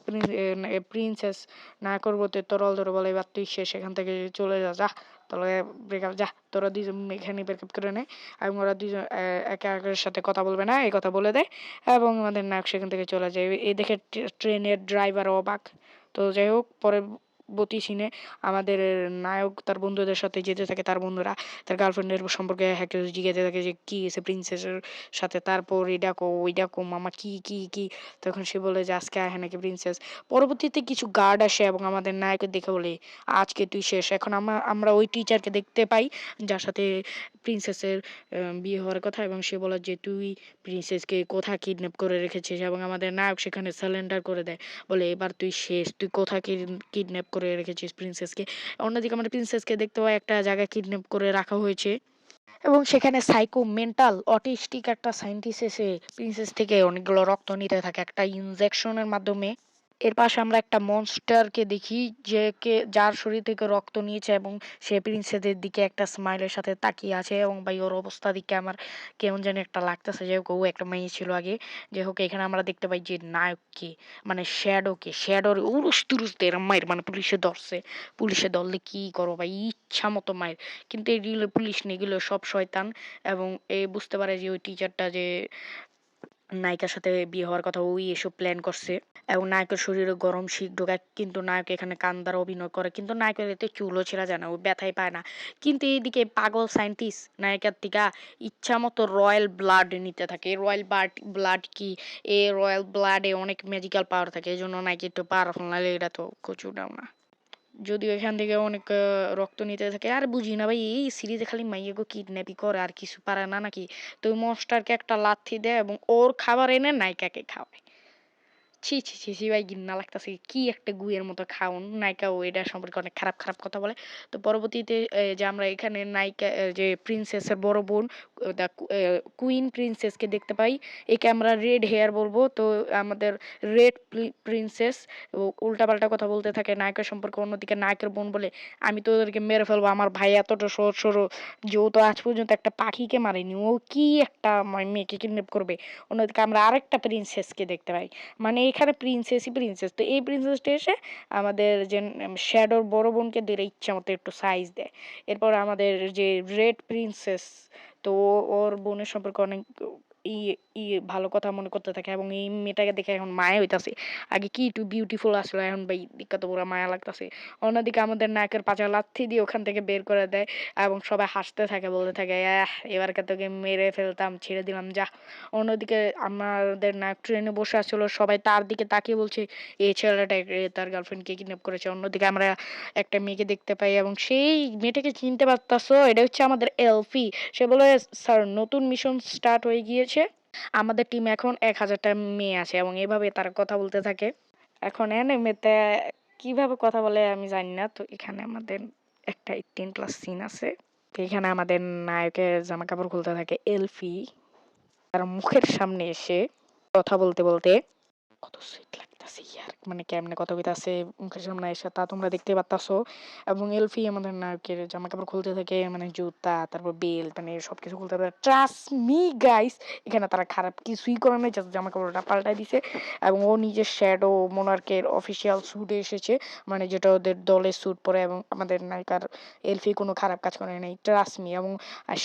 প্রিন্সেস নায়কের প্রতি তরল ধরে বলে এবার তুই শেষ, এখান থেকে চলে যা, যা তাহলে ব্রেকআপ, যা তোরা দুজন এখানে ব্রেকআপ করে নেয়। এবং ওরা দুজন একে একের সাথে কথা বলবে না এই কথা বলে দেয় এবং আমাদের নায়ক সেখান থেকে চলে যায়। এই দেখে ট্রেনের ড্রাইভার অবাক। তো যাই হোক পরবর্তী সিনে আমাদের নায়ক তার বন্ধুদের সাথে যেতে থাকে, তার বন্ধুরা তার গার্লফ্রেন্ডের সম্পর্কে হ্যাকে জিজ্ঞাসা থাকে যে কি হয়েছে প্রিন্সেসের সাথে, তারপর এই ডাকো ওই ডাকো মামা কি কি কি। তখন সে বলে যে আজকে আহে নাকি প্রিন্সেস। পরবর্তীতে কিছু গার্ড আসে এবং আমাদের নায়কের দেখে বলে আজকে তুই শেষ। এখন আমরা ওই টিচারকে দেখতে পাই যার সাথে প্রিন্সেসের বিয়ে হওয়ার কথা এবং সে বলে যে তুই প্রিন্সেসকে কোথায় কিডন্যাপ করে রেখেছিস এবং আমাদের নায়ক সেখানে সারেন্ডার করে দেয়, বলে এবার তুই শেষ, তুই কোথায় কিডন্যাপ করে রেখেছিস প্রিন্সেসকে। অন্যদিকে আমরা প্রিন্সেসকে দেখতে পাই একটা জায়গায় কিডন্যাপ করে রাখা হয়েছে এবং সেখানে সাইকো মেন্টাল অটিস্টিক একটা সায়েন্টিস্ট এসে প্রিন্সেস থেকে অনেকগুলো রক্ত নিতে থাকে একটা ইনজেকশনের মাধ্যমে। এর পাশে আমরা একটা মনস্টারকে দেখি যে যার শরীর থেকে রক্ত নিয়েছে এবং সে প্রিন্সেসের দিকে একটা স্মাইলের সাথে তাকিয়ে আছে এবং ভাই ওর অবস্থা দিকে আমার কেমন যেন একটা লাগতেছে, যে হোক ও একটা মেয়ে ছিল আগে। যে হোক এখানে আমরা দেখতে পাই যে নায়ককে মানে শ্যাডোর উরুস তুরুস দের মায়ের মানে পুলিশে ধরলে কি করো ভাই, ইচ্ছা মতো মায়ের। কিন্তু এগুলো পুলিশ নেই, এগুলো সব শয়তান। এবং এ বুঝতে পারে যে ওই টিচারটা যে নায়িকার সাথে বিয়ে হওয়ার কথা ওই এসব প্ল্যান করছে এবং নায়কের শরীরে গরম শীত ঢোকায়, কিন্তু নায়ক এখানে কান্দার অভিনয় করে কিন্তু নায়কের এতে চুলও ছেঁড়া যায় না, ও ব্যথাই পায় না। কিন্তু এইদিকে পাগল সায়েন্টিস্ট নায়িকার থেকে ইচ্ছা মতো রয়্যাল ব্লাড নিতে থাকে। রয়্যাল ব্লাড কি, এই রয়্যাল ব্লাডে অনেক ম্যাজিক্যাল পাওয়ার থাকে, এই জন্য নায়ক একটু পাওয়ারফুল, নাহলে এটা তো কচুটাও না। যদিও এখান থেকে অনেক রক্ত নিতে থাকে। আর বুঝি না ভাই এই সিরিজে খালি মাইয়াগো কিডন্যাপই করে আর কিছু পারে না নাকি। তো ওই মনস্টারকে একটা লাথি দেয় এবং ওর খাবার এনে নায়িকাকে খাওয়ায়। ছি, ছি, ছি, ছি ভাই ঘিন্না লাগতাছে। কি একটা গুয়ের মতো খাওন। নায়িকাও এটা সম্পর্কে অনেক খারাপ, খারাপ কথা বলে। তো পরবর্তীতে যে আমরা এখানে নায়িকা যে প্রিন্সেসের বড় বোন দ্য কুইন প্রিন্সেসকে দেখতে পাই। একে আমরা রেড হেয়ার বলবো। তো আমাদের রেড প্রিন্সেস উল্টাপাল্টা কথা বলতে থাকে নায়কের সম্পর্কে। অন্যদিকে নায়কের বোন বলে আমি তো ওদেরকে মেরে ফেলবো, আমার ভাই এতটা সহজ সরল যে ও তো আজ পর্যন্ত একটা পাখিকে মারেনি, ও কি একটা মেয়েকে কিডন্যাপ করবে। অন্যদিকে আমরা আরেকটা প্রিন্সেসকে দেখতে পাই, মানে এখানে প্রিন্সেসই প্রিন্সেস। তো এই প্রিন্সেসটা এসে আমাদের যে শ্যাডোর বড় বোনকে দিলে ইচ্ছা মতো একটু সাইজ দেয়। এরপর আমাদের যে রেড প্রিন্সেস, তো ওর বোনের সম্পর্কে অনেক ই ই ভালো কথা মনে করতে থাকে এবং এই মেয়েটাকে দেখে এখন মায়া হইতাছে। আগে কি একটু বিউটিফুল আসলে, এখন ভাই দিক্কা তো পুরো মায়া লাগতাছে। অন্যদিকে আমাদের নায়কের পাচা লাথি দিয়ে ওখান থেকে বের করে দেয় এবং সবাই হাসতে থাকে, বলতে থাকে এবারকে তোকে মেরে ফেলতাম, ছেড়ে দিলাম যা। অন্যদিকে আমাদের নায়ক ট্রেনে বসে আসছিল, সবাই তার দিকে তাকিয়ে বলছে এই ছেলেটা তার গার্লফ্রেন্ডকে কিডন্যাপ করেছে। অন্যদিকে আমরা একটা মেয়েকে দেখতে পাই এবং সেই মেয়েটাকে চিনতে পারতাছো, এটা হচ্ছে আমাদের এলফি। সে বলে স্যার নতুন মিশন স্টার্ট হয়ে গিয়েছে, আমাদের টিমে এখন 1000টা মেয়ে আছে এবং এভাবে তারা কথা বলতে থাকে। এখন এনিমেতে কিভাবে কথা বলে আমি জানি না। তো এখানে আমাদের একটা 18+ সিন আছে। তো এখানে আমাদের নায়কের জামা কাপড় খুলতে থাকে এলফি তার মুখের সামনে এসে কথা বলতে বলতে কত সুইট লাগতেছে ইয়ার মানে কেমনে কথা কইতাছে মুখের সামনে এসে তা তোমরা দেখতে পারতাছো এবং এলফি আমাদের নায়কের জামা কাপড় খুলতে থাকে মানে জুতা তারপর বেল্ট মানে সবকিছু খুলতে পারে ট্রাস্ট মি গাইস এখানে তারা খারাপ কিছুই করে নাই জাস্ট জামা কাপড়টা পাল্টাই দিছে এবং ও নিজের শ্যাডো মোনার্কের অফিসিয়াল স্যুটে এসেছে মানে যেটা ওদের দলের স্যুট পরে এবং আমাদের নায়িকার এলফি কোনো খারাপ কাজ করে নাই ট্রাস্ট মি এবং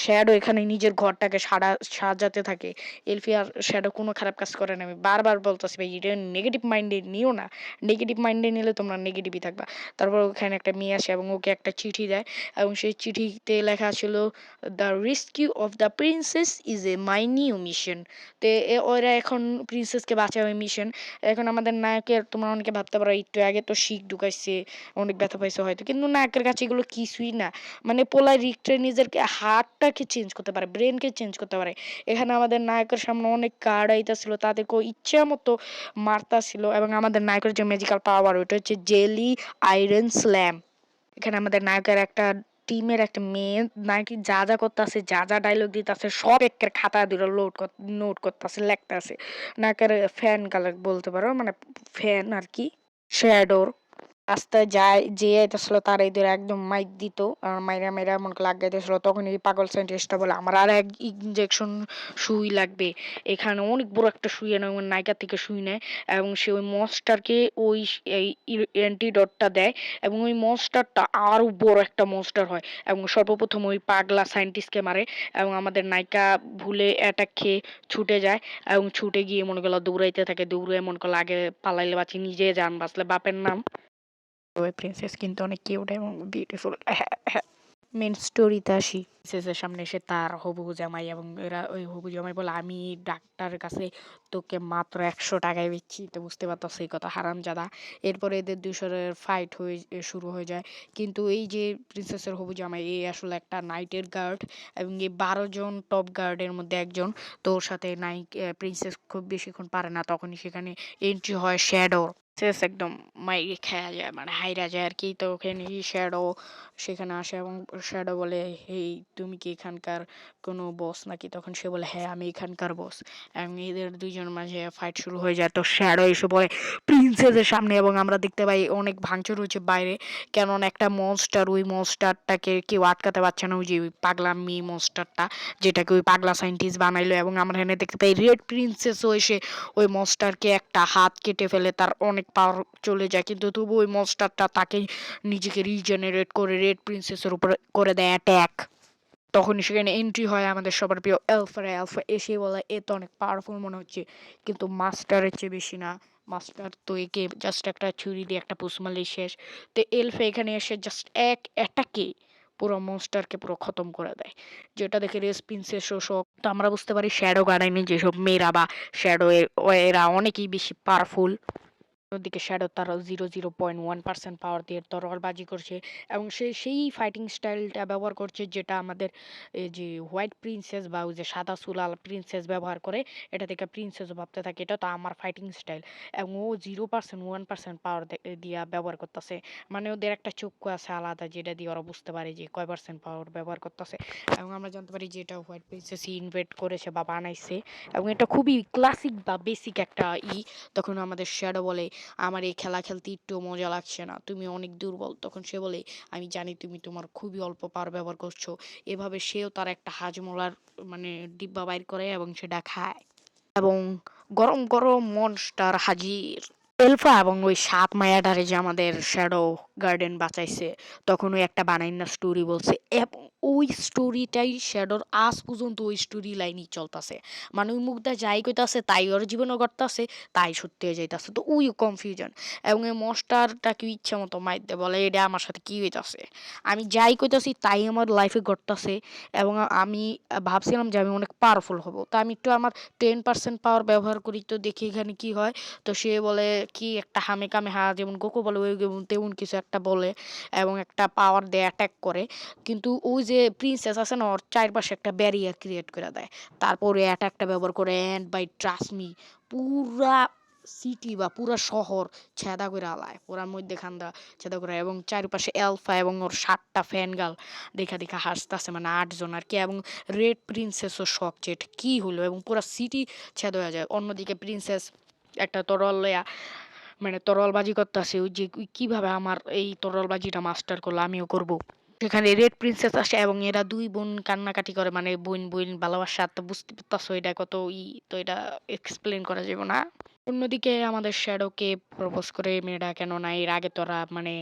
শ্যাডো এখানে নিজের ঘরটাকে সাজাতে থাকে এলফি আর শ্যাডো কোনো খারাপ কাজ করে না আমি বারবার বলতেছি ভাই এটা নেগেটিভ মাইন্ডে নিও না নেগেটিভ মাইন্ডে নিলে তোমরা নেগেটিভই থাকবা তারপর ওখানে একটা মেয়ে আসে এবং ওকে একটা চিঠি দেয় এবং সেই চিঠিতে লেখা ছিল the rescue of the princess is a my new mission তো ওরা এখন প্রিন্সেসকে বাঁচাবে মিশন এখন আমাদের নায়কের তোমরা অনেকে ভাবতে পারো একটু আগে তো শিখ ঢুকাইছে অনেক ব্যথা পাইছে হয়তো কিন্তু নায়কের কাছে এগুলো কিছুই না মানে পোলাই রিক্টে নিজের হার্টটাকে চেঞ্জ করতে পারে ব্রেনকে চেঞ্জ করতে পারে এখানে আমাদের নায়কের সামনে অনেক কার্ড আইতাছিল তাদেরকে ইচ্ছা মতো মারতাছিল এবং আমাদের নায়কের যে ম্যাজিক্যাল পাওয়ার ওইটা হচ্ছে জেলি আয়রন স্ল্যাম এখানে আমাদের নায়কের একটা টিমের একটা মেয়ে নাকি যা যা করতেছে যা যা ডায়লগ দিতেছে সব একের খাতা দুটো নোট করতেছে লেখতেছে নায়কের ফ্যান কালার বলতে পারো মানে ফ্যান আর কি শ্যাডোর রাস্তায় যায় যে আইতেছিল তার এদের একদম মাইক দিত আর মাইরা মাইরা মনে লাগাইতেছিল তখন এই পাগল সাইন্টিস্টটা বলে আমার আর এক ইঞ্জেকশন সুই লাগবে এখানে অনেক বড় একটা সুই এনে নায়িকা থেকে সুই নেয় এবং সে ওই মনস্টারকে ওই অ্যান্টিডটটা দেয় এবং ওই মনস্টারটা আরো বড় একটা মনস্টার হয় এবং সর্বপ্রথম ওই পাগলা সাইন্টিস্টকে মারে এবং আমাদের নায়িকা ভুলে অ্যাটাক খেয়ে ছুটে যায় এবং ছুটে গিয়ে মনে করলো দৌড়াইতে থাকে দৌড়ে মনে করলো আগে পালাইলে বাঁচি নিজে যান বাঁচলে বাপের নাম ওই প্রিন্সেস কিন্তু অনেক কিউট এবং বিউটিফুল মেন স্টোরিতে আসি প্রিন্সেসের সামনে এসে তার হবু জামাই এবং এরা ওই হবু জামাই বলে আমি ডাক্তারের কাছে তোকে মাত্র 100 টাকায় বেচছি তো বুঝতে পারতো সেই কথা হারামজাদা এরপরে এদের দুশোরের ফাইট হয়ে শুরু হয়ে যায় কিন্তু এই যে প্রিন্সেসের হবু জামাই এই আসলে একটা নাইটের গার্ড এবং এই 12 জন টপ গার্ডের মধ্যে একজন তো ওর সাথে নাইক প্রিন্সেস খুব বেশিক্ষণ পারে না তখনই সেখানে এন্ট্রি হয় শ্যাডোর শেষ একদম মাইরে খেয়া যায় মানে হাইরা যায় আর কি তো ওখানে শ্যাডো সেখানে আসে এবং শ্যাডো বলে হেই তুমি কি এখানকার কোনো বস নাকি তখন সে বলে হ্যাঁ আমি এখানকার বস এবং এদের দুইজন মাঝে ফাইট শুরু হয়ে যায় তো শ্যাডো এসে বলে প্রিন্সেসের সামনে এবং আমরা দেখতে পাই অনেক ভাঙচুর হচ্ছে বাইরে কেননা একটা মনস্টার ওই মনস্টারটাকে কেউ আটকাতে পারছে না ওই যে ওই পাগলা মেয়ে মনস্টারটা যেটাকে ওই পাগলা সাইন্টিস্ট বানাইলো এবং আমরা এখানে দেখতে পাই রেড প্রিন্সেসও এসে ওই মনস্টারকে একটা হাত কেটে ফেলে তার অনেক পাওয়ার চলে যায় কিন্তু তবু ওই মনস্টারটা তাকে নিজেকে রিজেনারেট করে রেড প্রিন্সেসের উপর করে দেয় অ্যাট্যাক তখনই সেখানে এন্ট্রি হয় আমাদের সবার প্রিয় অ্যালফা এসে বলে এ তো অনেক পাওয়ারফুল মনে হচ্ছে কিন্তু মাস্টারের চেয়ে বেশি না মাস্টার তো একে জাস্ট একটা ছুরি দিয়ে একটা পুষ মারলেই শেষ তো এলফা এখানে এসে জাস্ট এক অ্যাটাকে পুরো মনস্টারকে পুরো খতম করে দেয় যেটা দেখে রেস প্রিন্সেস শোষক তো আমরা বুঝতে পারি শ্যাডো গার্ডেনে যেসব মেয়েরা বা শ্যাডো এরা অনেকেই বেশি পাওয়ারফুল ওদিকে শ্যাডো তার 0.1% পাওয়ার দিয়ে তরোয়ারবাজি করছে এবং সে সেই ফাইটিং স্টাইলটা ব্যবহার করছে যেটা আমাদের এই যে হোয়াইট প্রিন্সেস বা ওই যে সাদা সুলাল প্রিন্সেস ব্যবহার করে এটা থেকে প্রিন্সেসও ভাবতে থাকে এটা তো আমার ফাইটিং স্টাইল এবং ও 0.1% পাওয়ার দিয়া ব্যবহার করতেছে মানে ওদের একটা চক্ষু আছে আলাদা যেটা দিয়ে ওরা বুঝতে পারে যে কয় পার্সেন্ট পাওয়ার ব্যবহার করতেছে এবং আমরা জানতে পারি যে এটা হোয়াইট প্রিন্সেস ইনভেট করেছে বা বানাইছে এবং এটা খুবই ক্লাসিক বা বেসিক একটা তখন আমাদের শ্যাডো বলে আমার এই খেলা খেলতে একটু মজা লাগছে না তুমি অনেক দুর্বল তখন সে বলে আমি জানি তুমি তোমার খুবই অল্প পাওয়ার ব্যবহার করছো এভাবে সেও তার একটা হাজমোলার মানে ডিব্বা বাইর করে এবং সেটা খায় এবং গরম গরম মনস্টার হাজির এলফা এবং ওই সাত মায়াডারে যে আমাদের শ্যাডো গার্ডেন বাঁচাইছে তখন ওই একটা বানাইনা স্টোরি বলছে এবং ওই স্টোরিটাই শ্যাডোর আজ পর্যন্ত ওই স্টোরি লাইনই চলতেছে মানে ওই মুখটা যাই কইতাছে তাই ওর জীবনও ঘটতেছে তাই সত্যি হয়ে যাইতেছে তো ওই কনফিউশন এবং এই মনস্টারটাকে ইচ্ছা মতো মাইর বলে এটা আমার সাথে কি হইতাছে আমি যাই কইতাছি তাই আমার লাইফে ঘটতেছে এবং আমি ভাবছিলাম যে আমি অনেক পাওয়ারফুল হব তো আমি একটু আমার 10% পাওয়ার ব্যবহার করি তো দেখি এখানে কি হয় তো সে বলে কি একটা হামে কামে হা যেমন গোকো বলে ওই তেমন কিছু একটা বলে এবং একটা পাওয়ার দিয়ে অ্যাটাক করে কিন্তু ওই যে প্রিন্সেস আছে না ওর চারপাশে একটা ব্যারিয়ার ক্রিয়েট করে দেয় তারপরে অ্যাটাকটা ব্যবহার করে অ্যান্ড বাই ট্রাস্ট মি পুরা সিটি বা পুরো শহর ছেদা করে আলায়, পুরার মধ্যে খান্দা ছেদা করে, এবং চারিপাশে এলফা এবং ওর 7টা ফ্যান গার্ল দেখা দেখা হাসতেছে, মানে 8 জন আর কি, এবং রেড প্রিন্সেসও শখ যে এটা কি হলো, এবং পুরো সিটি ছেদ হয়ে যায়। অন্যদিকে প্রিন্সেস একটা তরল লয়া মানে তরলবাজি করতেছে, ওই যে কিভাবে আমার এই তরলবাজিটা মাস্টার করলো আমিও করব। এখানে রেড প্রিন্সেস আসে এবং এরা দুই বোন কান্নাকাটি করে, মানে বোন বোন ভালোবাসা, তো বুঝতে পারতেছো এটা কত তো এটা এক্সপ্লেন করা যাবে না। অন্যদিকে আমাদের শ্যাডোকে প্রপোজ করে মেয়েটা, কেননা এর আগে তোরা মানে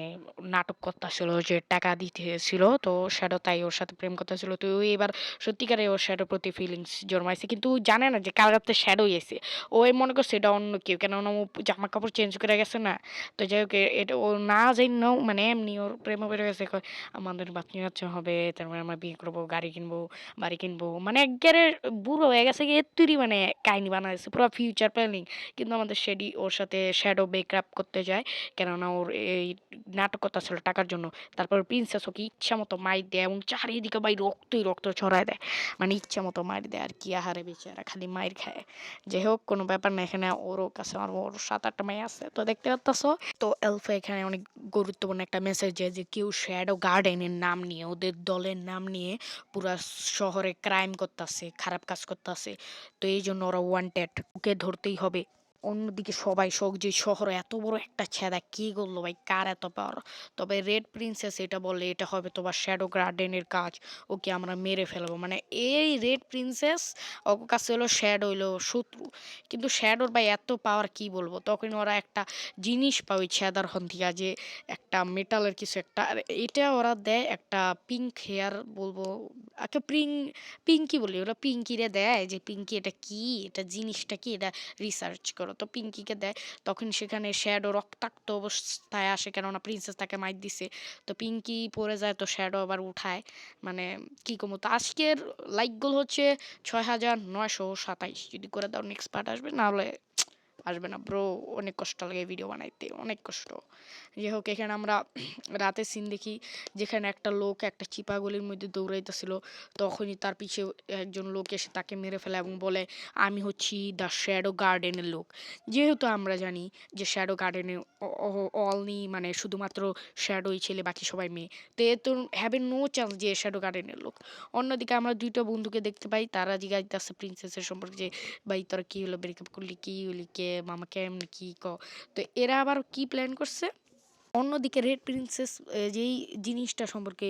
নাটক করতেছিল যে টাকা দিতে ছিল, তো শ্যাডো তাই ওর সাথে প্রেম করতেছিল। তো ওই এবার সত্যিকারে ওর শ্যাডোর প্রতি ফিলিংস জন্মাইছে, কিন্তু ও জানে না যে কার রাতে শ্যাডো এসে। ওই মনে করছে এটা অন্য কেউ, কেননা ও জামা কাপড় চেঞ্জ করে গেছে না। তো যাই হোক এটা ও না জানো মানে এমনি ওর প্রেমে বেড়ে গেছে, কয় আমাদের বাচ্চা কাচ্চা হবে, তারপরে আমরা বিয়ে করবো, গাড়ি কিনবো, বাড়ি কিনবো, মানে একবারে বুড়ো হয়ে গেছে গিয়ে তুই মানে কাহিনী বানাইছে পুরো ফিউচার প্ল্যানিং। কিন্তু আমাদের ওর সাথে শ্যাডো ব্রেকআপ করতে যায়, কেননা ওর এই নাটকতা ছিল টাকার জন্য। তারপর প্রিন্সেস ওকে ইচ্ছা মতো মাইর দেয় এবং চারিদিকে ভাই রক্তই রক্ত ছড়ায় দেয়, মানে ইচ্ছা মতো মাইর দেয় আর কি। আহারে বেচারা খালি মাইর খায়। যাই হোক কোনো ব্যাপার না, এখানে ওর কাছে আমার ওর 7-8টা মেয়ে আছে, তো দেখতে পাচ্ছ। তো এলফা এখানে অনেক গুরুত্বপূর্ণ একটা মেসেজ দেয় যে কেউ শ্যাডো গার্ডেনের নাম নিয়ে, ওদের দলের নাম নিয়ে পুরা শহরে ক্রাইম করতেছে, খারাপ কাজ করতেছে, তো এই জন্য ওরা ওয়ান্টেড, ওকে ধরতেই হবে। অন্যদিকে সবাই শোক যে শহরে এত বড় একটা ছেদা কি করলো ভাই, কার এত পাওয়ার। তবে রেড প্রিন্সেস এটা বলে এটা হবে তোমার শ্যাডো গার্ডেনের কাজ, ওকে আমরা মেরে ফেলবো। মানে এই রেড প্রিন্সেস ওর কাছে হলো শ্যাডো হইলো শত্রু, কিন্তু শ্যাডোর ভাই এত পাওয়ার কি বলবো। তখন ওরা একটা জিনিস পায় ওই ছেদার হন থেকে, যে একটা মেটালের কিছু একটা, আর এটা ওরা দেয় একটা পিঙ্ক হেয়ার বলবো, একটা পিঙ্কি বলি, ওরা পিঙ্কিরে দেয় যে পিঙ্কি এটা কি, এটা জিনিসটা কি, এটা রিসার্চ করো। তো পিঙ্কিকে দেয়, তখন সেখানে শ্যাডো রক্তাক্ত অবস্থায় আসে, কেননা প্রিন্সেস তাকে মাইর দিছে। তো পিঙ্কি পড়ে যায়, তো শ্যাডো আবার উঠায়। মানে কি কমো, তো আজকের লাইক গোল হচ্ছে 6927। যদি করে দাও নেক্সট পার্ট আসবে, না হলে আসবে না ব্রো। অনেক কষ্ট লাগে ভিডিও বানাইতে, অনেক কষ্ট। যাই হোক এখানে আমরা রাতের সিন দেখি, যেখানে একটা লোক একটা চিপা গলির মধ্যে দৌড়াইতেছিল, তখনই তার পিছে একজন লোক এসে তাকে মেরে ফেলে এবং বলে আমি হচ্ছি দ্য শ্যাডো গার্ডেনের লোক। যেহেতু আমরা জানি যে শ্যাডো গার্ডেনে অনলি মানে শুধুমাত্র শ্যাডোই ছেলে, বাকি সবাই মেয়ে, তো এ তো হ্যাভেন নো চান্স যে শ্যাডো গার্ডেনের লোক। অন্যদিকে আমরা দুইটা বন্ধুকে দেখতে পাই, তারা জিজ্ঞাসা প্রিন্সেসের সম্পর্কে যে ভাই তোরা কি হলো, ব্রেকআপ করলি, কি হলি, কে মামা কেমন কি ক। তো এরা আবার কি প্ল্যান করছে। অন্যদিকে রেড প্রিন্সেস যেই জিনিসটা সম্পর্কে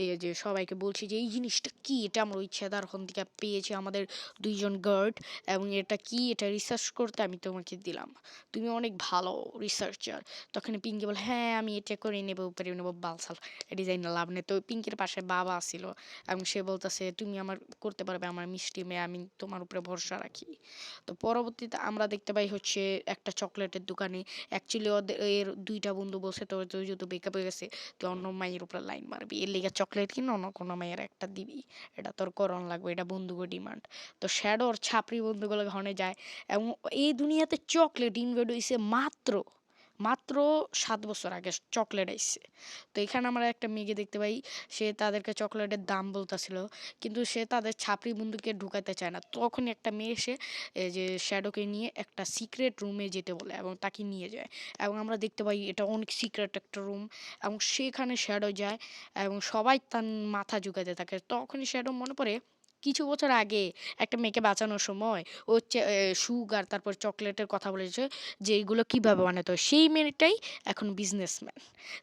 এই যে সবাইকে বলছি যে এই জিনিসটা কি, এটা আমরা ওই ছেদার ওখান থেকে পেয়েছি আমাদের দুইজন গার্ড, এবং এটা কি এটা রিসার্চ করতে আমি তোমাকে দিলাম, তুমি অনেক ভালো রিসার্চার। তখন পিঙ্কি বলে হ্যাঁ আমি এটা করে নেবো নেবো বালসাল ডিজাইন লাভ নেই। তো পিঙ্কির পাশে বাবা ছিল এবং সে বলতেছে তুমি আমার করতে পারবে, আমার মিষ্টি মেয়ে, আমি তোমার উপরে ভরসা রাখি। তো পরবর্তীতে আমরা দেখতে পাই হচ্ছে একটা চকলেটের দোকানে, অ্যাকচুয়ালি ওদের এর দুইটা বন্ধু বলছে তো তুই যেহেতু ব্রেকআপ হয়ে গেছে তুই অন্য মাইয়ের উপরে লাইন মারবি, এর লেগে চকলেট কিনে অন্য কোনো মাইয়ের একটা দিবি, এটা তোর করণ লাগবে, এটা বন্ধুকে ডিমান্ড। তো শ্যাডোর ছাপড়ি বন্ধুগুলো ঘনে যায়, এবং এই দুনিয়াতে চকলেট ইনভেন্ট হয়েছে মাত্র মাত্র 7 বছর আগে চকলেট আইসে। তো এখানে আমরা একটা মেয়েকে দেখতে পাই, সে তাদেরকে চকলেটের দাম বলতেছিল, কিন্তু সে তাদের ছাপড়ি বন্ধুকে ঢুকাইতে চায় না। তখনই একটা মেয়ে এসে এই যে শ্যাডোকে নিয়ে একটা সিক্রেট রুমে যেতে বলে এবং তাকে নিয়ে যায়, এবং আমরা দেখতে পাই এটা অনেক সিক্রেট একটা রুম, এবং সেখানে শ্যাডো যায় এবং সবাই তার মাথা ঝুঁকাতে থাকে। তখনই শ্যাডো মনে পড়ে কিছু বছর আগে একটা মেয়েকে বাঁচানোর সময় ও সুগার তারপর চকলেটের কথা বলেছে যে এইগুলো কীভাবে বানাতে হয়, সেই মেয়েটাই এখন বিজনেসম্যান।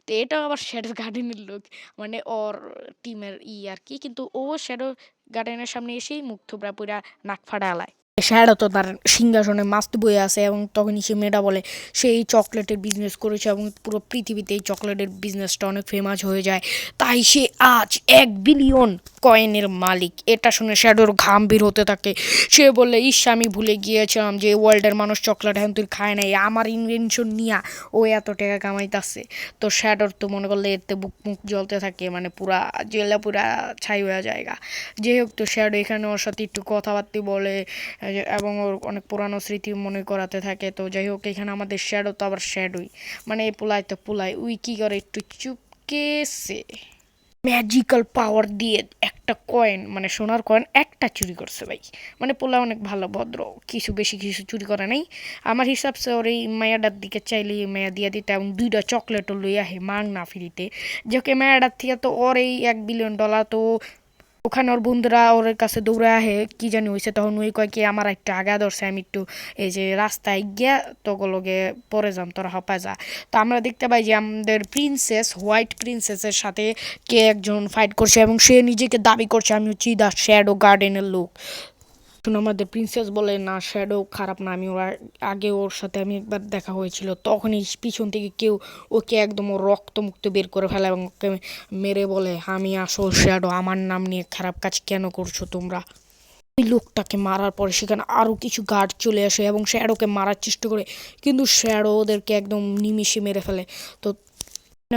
তো এটাও আবার শ্যাডো গার্ডেনের লোক, মানে ওর টিমের আর কি, কিন্তু ও শ্যাডো গার্ডেনের সামনে এসেই মুখ থুবড়া পুরা নাক ফাড়া আলায়। শ্যাডো তো তার সিংহাসনে মাস্ত বয়ে আছে, এবং তখনই সে মেয়েটা বলে সে এই চকলেটের বিজনেস করেছে এবং পুরো পৃথিবীতে এই চকলেটের বিজনেসটা অনেক ফেমাস হয়ে যায়, তাই সে আজ 1 বিলিয়ন কয়েনের মালিক। এটা শুনে শ্যাডোর ঘাম বের হতে থাকে। সে বললে ইস আমি ভুলে গিয়েছিলাম যে ওয়ার্ল্ডের মানুষ চকলেট এখন তুই খায় নাই, আমার ইনভেনশন নিয়ে ও এত টাকা কামাইতেছে। তো শ্যাডোর তো মনে করলে এতে বুক মুখ জ্বলতে থাকে, মানে পুরা জেলা পুরা ছাই হয়ে জায়গা। যাই হোক তো শ্যাডো এখানে ওর সাথে একটু কথাবার্তা বলে এবং ওর অনেক পুরানো স্মৃতি মনে করাতে থাকে। তো যাই হোক এখানে আমাদের শ্যাডো তো আবার শ্যাডোই, মানে পোলায় তো পোলায়, উই কী করে একটু চুপকেসে ম্যাজিক্যাল পাওয়ার দিয়ে একটা একটা কয়েন মানে সোনার কয়েন একটা চুরি করছে ভাই। মানে পোলা অনেক ভালো ভদ্র, কিছু বেশি কিছু চুরি করে নাই। আমার হিসাবসে ওর এই মায়াটার দিকে চাইলে মায়া দিয়ে দিতে এবং 2টা চকলেটও লইয়া হে মাং না ফ্রিতে, যে ওকে মায়াটার থেকে তো ওর এই $1 বিলিয়ন তো ওখানে ওর বন্ধুরা ওর কাছে দৌড়ে আহে কি জানি হয়েছে, তখন ওই কয় কি আমার একটা আগা ধরছে, আমি একটু এই যে রাস্তায় গিয়া তোগুলোকে পরে যাম, তোরা হপা যা। তো আমরা দেখতে পাই যে আমাদের প্রিন্সেস হোয়াইট প্রিন্সেসের সাথে কে একজন ফাইট করছে এবং সে নিজেকে দাবি করছে আমি হচ্ছি দ্য শ্যাডো গার্ডেনের লোক। শুনে আমাদের প্রিন্সেস বলে না, শ্যাডো খারাপ না, আমি ওর আগে ওর সাথে আমি একবার দেখা হয়েছিল, তখনই পিছন থেকে কেউ ওকে একদম ওর রক্ত মুক্ত বের করে ফেলে এবং ওকে মেরে বলে আমি আসল শ্যাডো, আমার নাম নিয়ে খারাপ কাজ কেন করছো তোমরা। ওই লোকটাকে মারার পরে সেখানে আরও কিছু গার্ড চলে আসে এবং শ্যাডোকে মারার চেষ্টা করে, কিন্তু শ্যাডো ওদেরকে একদম নিমিষে মেরে ফেলে। তো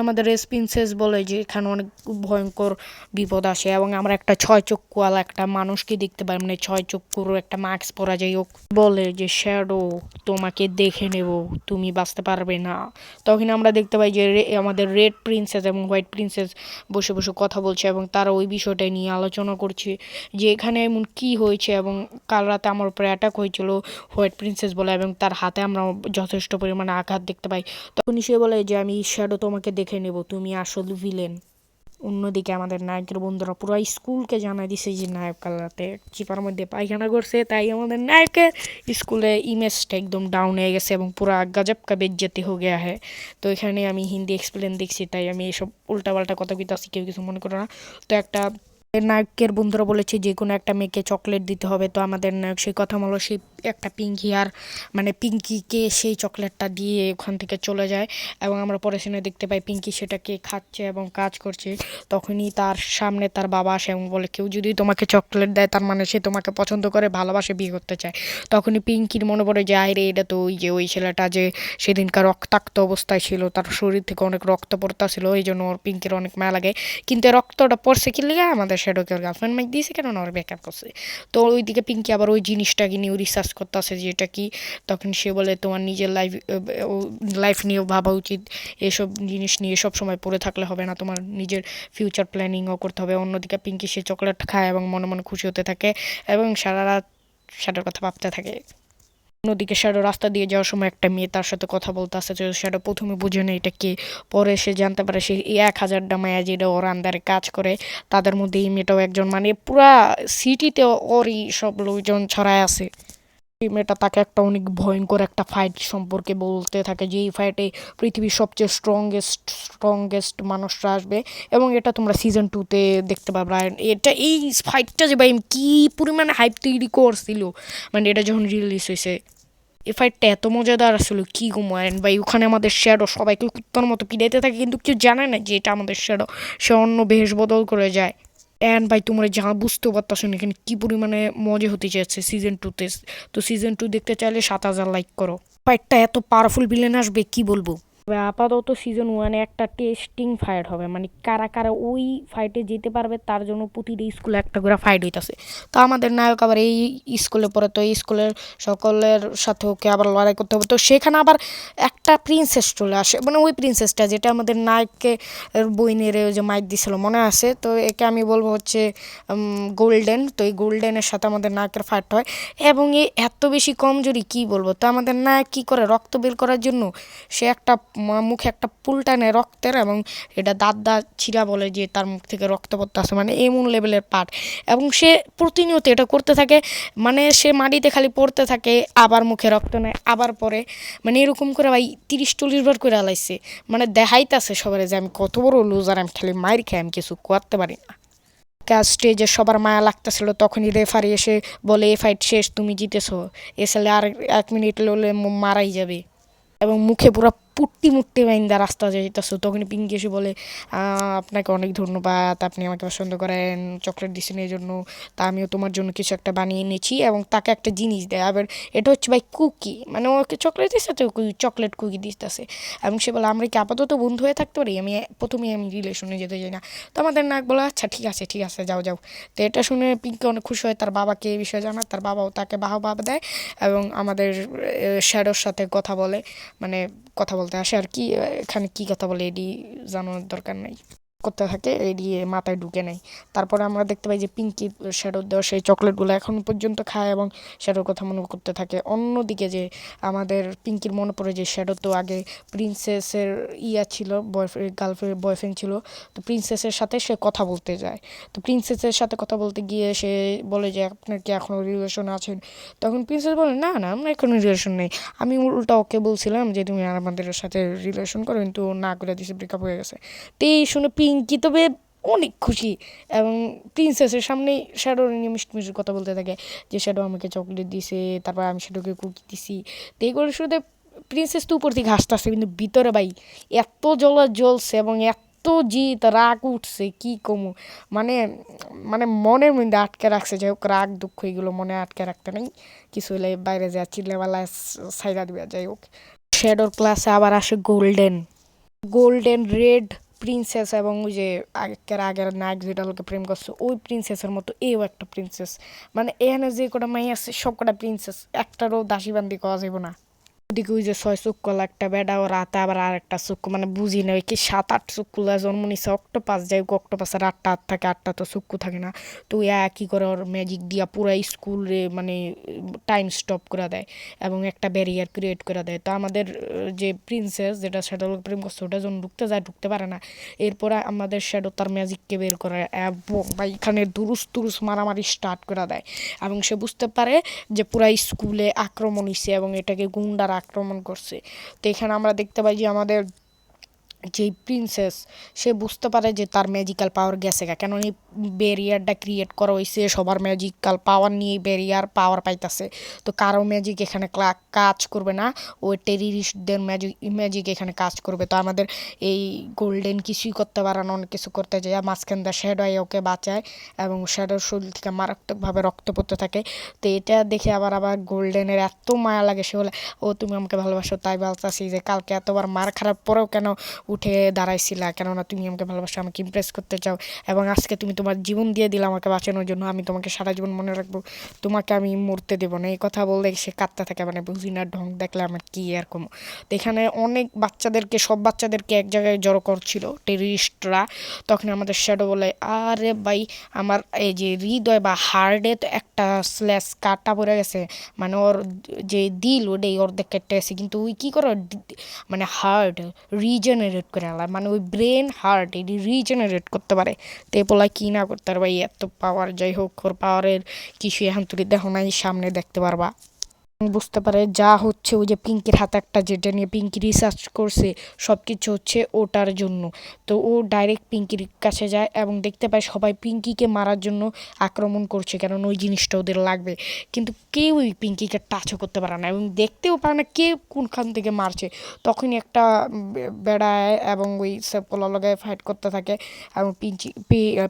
আমাদের রেস প্রিন্সেস বলে যে এখানে অনেক ভয়ঙ্কর বিপদ আসে এবং আমরা একটা 6 চক্ষুওয়ালা একটা মানুষকে দেখতে পাই, মানে 6 চক্ষুর একটা মাস্ক পরা যায়, ও বলে যে শ্যাডো তোমাকে দেখে নেব, তুমি বাঁচতে পারবে না। তখন আমরা দেখতে পাই যে আমাদের রেড প্রিন্সেস এবং হোয়াইট প্রিন্সেস বসে বসে কথা বলছে এবং তারা ওই বিষয়টা নিয়ে আলোচনা করছে যে এখানে এমন কি হয়েছে এবং কাল রাতে আমার উপরে অ্যাটাক হয়েছিল, হোয়াইট প্রিন্সেস বলে, এবং তার হাতে আমরা যথেষ্ট পরিমাণে আঘাত দেখতে পাই। তখনই সে বলে যে আমি শ্যাডো তোমাকে দেখে নেব, তুমি আসল ভিলেন। অন্যদিকে আমাদের নায়কের বন্ধুরা পুরো স্কুলকে জানাই দিছে যে নায়ক কাল রাতে চিপার মধ্যে পায়খানা করছে, তাই আমাদের নায়কের স্কুলে ইমেজটা একদম ডাউন হয়ে গেছে এবং পুরো গজব কা বেজ্জতি হয়ে গেয়া হ্যাঁ। তো এখানে আমি হিন্দি এক্সপ্লেন দেখছি, তাই আমি এসব উল্টাপাল্টা কথা কইতাছি, কেউ কিছু মনে করো না। তো একটা নায়কের বন্ধুরা বলেছে যে কোনো একটা মেয়েকে চকলেট দিতে হবে, তো আমাদের নায়ক সেই কথা বলো, সেই একটা পিঙ্কি আর মানে পিঙ্কিকে সেই চকলেটটা দিয়ে ওখান থেকে চলে যায় এবং আমরা পরে সিনে দেখতে পাই পিঙ্কি সেটাকে খাচ্ছে এবং কাজ করছে। তখনই তার সামনে তার বাবা আসে এবং বলে কেউ যদি তোমাকে চকলেট দেয় তার মানে সে তোমাকে পছন্দ করে, ভালোবাসে, বিয়ে করতে চায়। তখনই পিঙ্কির মনে পড়ে যে আয় রে, এটা তো ওই যে ওই ছেলেটা যে সেদিনকার রক্তাক্ত অবস্থায় ছিল, তার শরীর থেকে অনেক রক্ত পড়তাছিল, এই জন্য ওর পিঙ্কির অনেক মায়া লাগে। কিন্তু রক্তটা পড়ছে কি লিগে, আমাদের শ্যাডোকে ওর গার্লফ্রেন্ড মাইক দিয়েছে কেন না ওর ব্যাকআপ করছে। তো ওইদিকে পিঙ্কি আবার ওই জিনিসটাকে নিয়ে রিসার্চ করতেছে যে এটা কি। তখন সে বলে তোমার নিজের লাইফ নিয়েও ভাবা উচিত, এসব জিনিস নিয়ে সব সময় পড়ে থাকলে হবে না, তোমার নিজের ফিউচার প্ল্যানিংও করতে হবে। অন্যদিকে পিঙ্কি সে চকলেট খায় এবং মনে মনে খুশি হতে থাকে এবং সারা রাত শ্যাডোর কথা ভাবতে থাকে। অন্যদিকে শ্যাডো রাস্তা দিয়ে যাওয়ার সময় একটা মেয়ে তার সাথে কথা বলতে আসে, শ্যাডো প্রথমে বুঝে নেয় এটা কে, পরে সে জানতে পারে সে 1000টা মায়া যেটা ওর আন্ডারে কাজ করে, তাদের মধ্যে এই মেয়েটাও একজন, মানে পুরা সিটিতে ওরই সব লোকজন ছড়ায় আছে। এই মেয়েটা তাকে একটা অনেক ভয়ঙ্কর একটা ফাইট সম্পর্কে বলতে থাকে যে এই ফাইটে পৃথিবীর সবচেয়ে স্ট্রংগেস্ট মানুষরা আসবে এবং এটা তোমরা সিজন 2-তে দেখতে পাবে। আর এটা এই ফাইটটা যে ভাই কী পরিমাণে হাইপ তৈরি করছিল, মানে এটা যখন রিলিজ হয়েছে, এই ফাইটটা এত মজাদার আসলে কি ঘুমায়েন ভাই। ওখানে আমাদের শ্যাডো সবাইকে কুত্তার মতো পিড়াইতে থাকে, কিন্তু কেউ জানে না যে এটা আমাদের শ্যাডো, সে অন্য বেশ বদল করে যায়। অ্যান্ড ভাই তোমরা যা বুঝতেও পারতেছো না এখানে কী পরিমাণে মজা হতে চাইছে সিজন 2-তে। তো সিজন 2 দেখতে চাইলে 7000 লাইক করো। ফাইটটা এত পাওয়ারফুল ভিলেন আসবে কি বলবো। তবে আপাতত সিজন 1-এ একটা টেস্টিং ফাইট হবে, মানে কারা কারা ওই ফাইটে যেতে পারবে তার জন্য প্রতিটা স্কুলে একটা করে ফাইট হইতাছে। তো আমাদের নায়ক আবার এই স্কুলে পড়ে, তো এই স্কুলের সকলের সাথে ওকে আবার লড়াই করতে হবে। তো সেখানে আবার একটা প্রিন্সেস চলে আসে, মানে ওই প্রিন্সেসটা যেটা আমাদের নায়ককে বইনের যে মাইক দিছিল মনে আছে, তো একে আমি বলবো হচ্ছে গোল্ডেন। তো এই গোল্ডেনের সাথে আমাদের নায়কের ফাইট হয় এবং এ এত বেশি কমজোরি কি বলবো। তো আমাদের নায়ক কী করে রক্ত বের করার জন্য সে একটা মুখে একটা পুল টানে রক্তের এবং এটা দাঁত ছিঁড়া বলে যে তার মুখ থেকে রক্ত পড়তে আসে, মানে এমন লেভেলের পার্ট। এবং সে প্রতিনিয়ত এটা করতে থাকে, মানে সে মাটিতে খালি পড়তে থাকে, আবার মুখে রক্ত নেয়, আবার পরে, মানে এরকম করে ভাই 30-40 বার করে আলাইছে, মানে দেখাইতেছে সবার যে আমি কত বড় লুজার, আমি খালি মাইর খাই, আমি কিছু করতে পারি না। স্টেজে সবার মায়া লাগতেছিল, তখনই রেফারি এসে বলে এ ফাইট শেষ, তুমি জিতেছো, এসলে আর 1 মিনিট হলে মারাই যাবে। এবং মুখে পুরো পুট্টি মুট্টি বাইন্দা রাস্তা যাইতেছো, তখনই পিঙ্কি এসে বলে আপনাকে অনেক ধন্যবাদ, আপনি আমাকে পছন্দ করেন, চকলেট দিচ্ছেন এই জন্য, তা আমিও তোমার জন্য কিছু একটা বানিয়ে এনেছি এবং তাকে একটা জিনিস দেয়। আবার এটা হচ্ছে ভাই কুকি, মানে ওকে চকলেট দিচ্ছে তো চকলেট কুকি দিতেছে এবং সে বলে আমরা কি আপাতত বন্ধু হয়ে থাকতে পারি, প্রথমেই আমি রিলেশনে যেতে চাই না। তো আমাদের নাক বলে আচ্ছা ঠিক আছে যাও যাও। তো এটা শুনে পিঙ্কি অনেক খুশি হয়, তার বাবাকে এই বিষয়ে জানায়, তার বাবাও তাকে বাহবা দেয় এবং আমাদের শ্যাডোর সাথে কথা বলে, মানে কথা বলতে আসে আর কি। এখানে কি কথা বলে এটি জানানোর দরকার নাই। করতে থাকে এড়িয়ে মাথায় ঢুকে নেয়। তারপরে আমরা দেখতে পাই যে পিঙ্কি শ্যাডোর দেওয়া সেই চকলেটগুলো এখন পর্যন্ত খায় এবং শ্যাডোর কথা মনে করতে থাকে। অন্যদিকে যে আমাদের পিঙ্কির মনে পড়ে যে শ্যাডো তো আগে প্রিন্সেসের ছিল, বয়ফ্রেন্ড গার্লফ্রেন্ড বয়ফ্রেন্ড ছিল। তো প্রিন্সেসের সাথে সে কথা বলতে যায়। তো প্রিন্সেসের সাথে কথা বলতে গিয়ে সে বলে যে আপনার কি এখনও রিলেশন আছেন? তখন প্রিন্সেস বলে না না আমার এখনো রিলেশন নেই। আমি উল্টা ওকে বলছিলাম যে তুমি আর আমাদের সাথে রিলেশন করো, কিন্তু না করে দিছে, ব্রেকআপ হয়ে গেছে। তো এই শুনে পিঙ্কি তবে অনেক খুশি এবং প্রিন্সেসের সামনে শ্যাডোর নিয়ে মিষ্টি মিষ্টি কথা বলতে থাকে যে শ্যাডো আমাকে চকলেট দিছে, তারপর আমি শ্যাডোকে কুকি দিছি। তো এইগুলো শুধু প্রিন্সেস তো উপর থেকে হাসতেছে, কিন্তু ভিতরে ভাই এত জ্বলছে এবং এত জিত রাগ উঠছে কি কমু, মানে মানে মনের মধ্যে আটকে রাখছে। যাই হোক রাগ দুঃখ এগুলো মনে আটকে রাখতে নেই, কিছু হলে বাইরে যা চিল্লাবেলায় সাইডা দিবে। যাই হোক শ্যাডোর ক্লাসে আবার আসে গোল্ডেন গোল্ডেন রেড প্রিন্সেস এবং ওই যে আগের নায়ক যেটা লোকে প্রেম করছে ওই প্রিন্সেসের মতো এও একটা প্রিন্সেস। মানে এখানে যে কটা মাই আছে সব কটা প্রিন্সেস, একটারও দাসীবান্দি করা যাবে না। ওদিকে ওই যে 6 চক্ষু একটা বেডা ও রাতে আবার আর একটা চক্ষু, মানে বুঝি না ওই কি 7-8 চক্ষু জন্ম নিছে অক্টোপাস। যাই হোক অক্টোপাসের 8টা হাত থাকে, 8টা তো চক্ষু থাকে না। তো ওই কি করে ওর ম্যাজিক দিয়া পুরা স্কুল রে মানে টাইম স্টপ করে দেয় এবং একটা ব্যারিয়ার ক্রিয়েট করে দেয়। তো আমাদের যে প্রিন্সেস যেটা শ্যাডো প্রেম করছে ওটা যখন ঢুকতে যায় ঢুকতে পারে না। এরপরে আমাদের শ্যাডো তার ম্যাজিককে বের করে এবং বা এখানে দুরুস তুরুস মারামারি স্টার্ট করে দেয় এবং সে বুঝতে পারে যে পুরা স্কুলে আক্রমণ হয়েছে এবং এটাকে গুন্ডারা আক্রমণ করছে। তো এখানে আমরা দেখতে পাই যে আমাদের যেই প্রিন্সেস সে বুঝতে পারে যে তার ম্যাজিক্যাল পাওয়ার গেছে গা, কেন এই ব্যারিয়ারটা ক্রিয়েট করা হয়েছে সবার ম্যাজিক্যাল পাওয়ার নিয়ে ব্যারিয়ার পাওয়ার পাইতেছে। তো কারো ম্যাজিক এখানে কাজ করবে না, ওই টেরিস্টদের ম্যাজিক এখানে কাজ করবে। তো আমাদের এই গোল্ডেন কিছুই করতে পারে না, অনেক কিছু করতে যায় মাঝখান দিয়ে শ্যাডো ওকে বাঁচায় এবং শ্যাডোর শরীর থেকে মারাত্মকভাবে রক্ত পড়তে থাকে। তো এটা দেখে আবার গোল্ডেনের এত মায়া লাগে, সে বলে ও তুমি আমাকে ভালোবাসো তাই বলতাছি যে কালকে এতবার মার খারাপ পরেও কেন উঠে দাঁড়াইছিলা, কেননা তুমি আমাকে ভালোবাসো, আমাকে ইমপ্রেস করতে চাও এবং আজকে তুমি তোমার জীবন দিয়ে দিলে আমাকে বাঁচানোর জন্য। আমি তোমাকে সারা জীবন মনে রাখবো, তোমাকে আমি মরতে দেবো না। এই কথা বললে সে কাঁদতে থাকে, মানে বুঝি না ঢং দেখলে আমার কি এরকম। তো এখানে অনেক বাচ্চাদেরকে সব বাচ্চাদেরকে এক জায়গায় জড়ো করছিল টেররিস্টরা। তখন আমাদের শ্যাডো বলে আরে ভাই আমার এই যে হৃদয় বা হার্টে তো একটা স্ল্যাশ কাটা পড়ে গেছে, মানে ওর যে দিল ওটাই অর্ধেক কেটে গেছে, কিন্তু ওই কী করে মানে হার্ট রিজেনারেট করে আলা, মানে ওই ব্রেন হার্ট এটি রিজেনারেট করতে পারে। তো এ পোলা কী না করতে পারবে, এত পাওয়ার। যাই হোক ওর পাওয়ারের কিছু এখন তুই দেখো নাই, সামনে দেখতে পারবা। বুঝতে পারে যা হচ্ছে ওই যে পিঙ্কির হাতে একটা যেটা নিয়ে পিঙ্কি রিসার্চ করছে সব কিছু হচ্ছে ওটার জন্য। তো ও ডাইরেক্ট পিঙ্কির কাছে যায় এবং দেখতে পায় সবাই পিঙ্কিকে মারার জন্য আক্রমণ করছে, কারণ ওই জিনিসটা ওদের লাগবে। কিন্তু কেউই পিঙ্কিকে টাচও করতে পারে না এবং দেখতেও পারে না কে কোনখান থেকে মারছে। তখনই একটা বেড়ায় এবং ওই পোলা লগায় ফাইট করতে থাকে এবং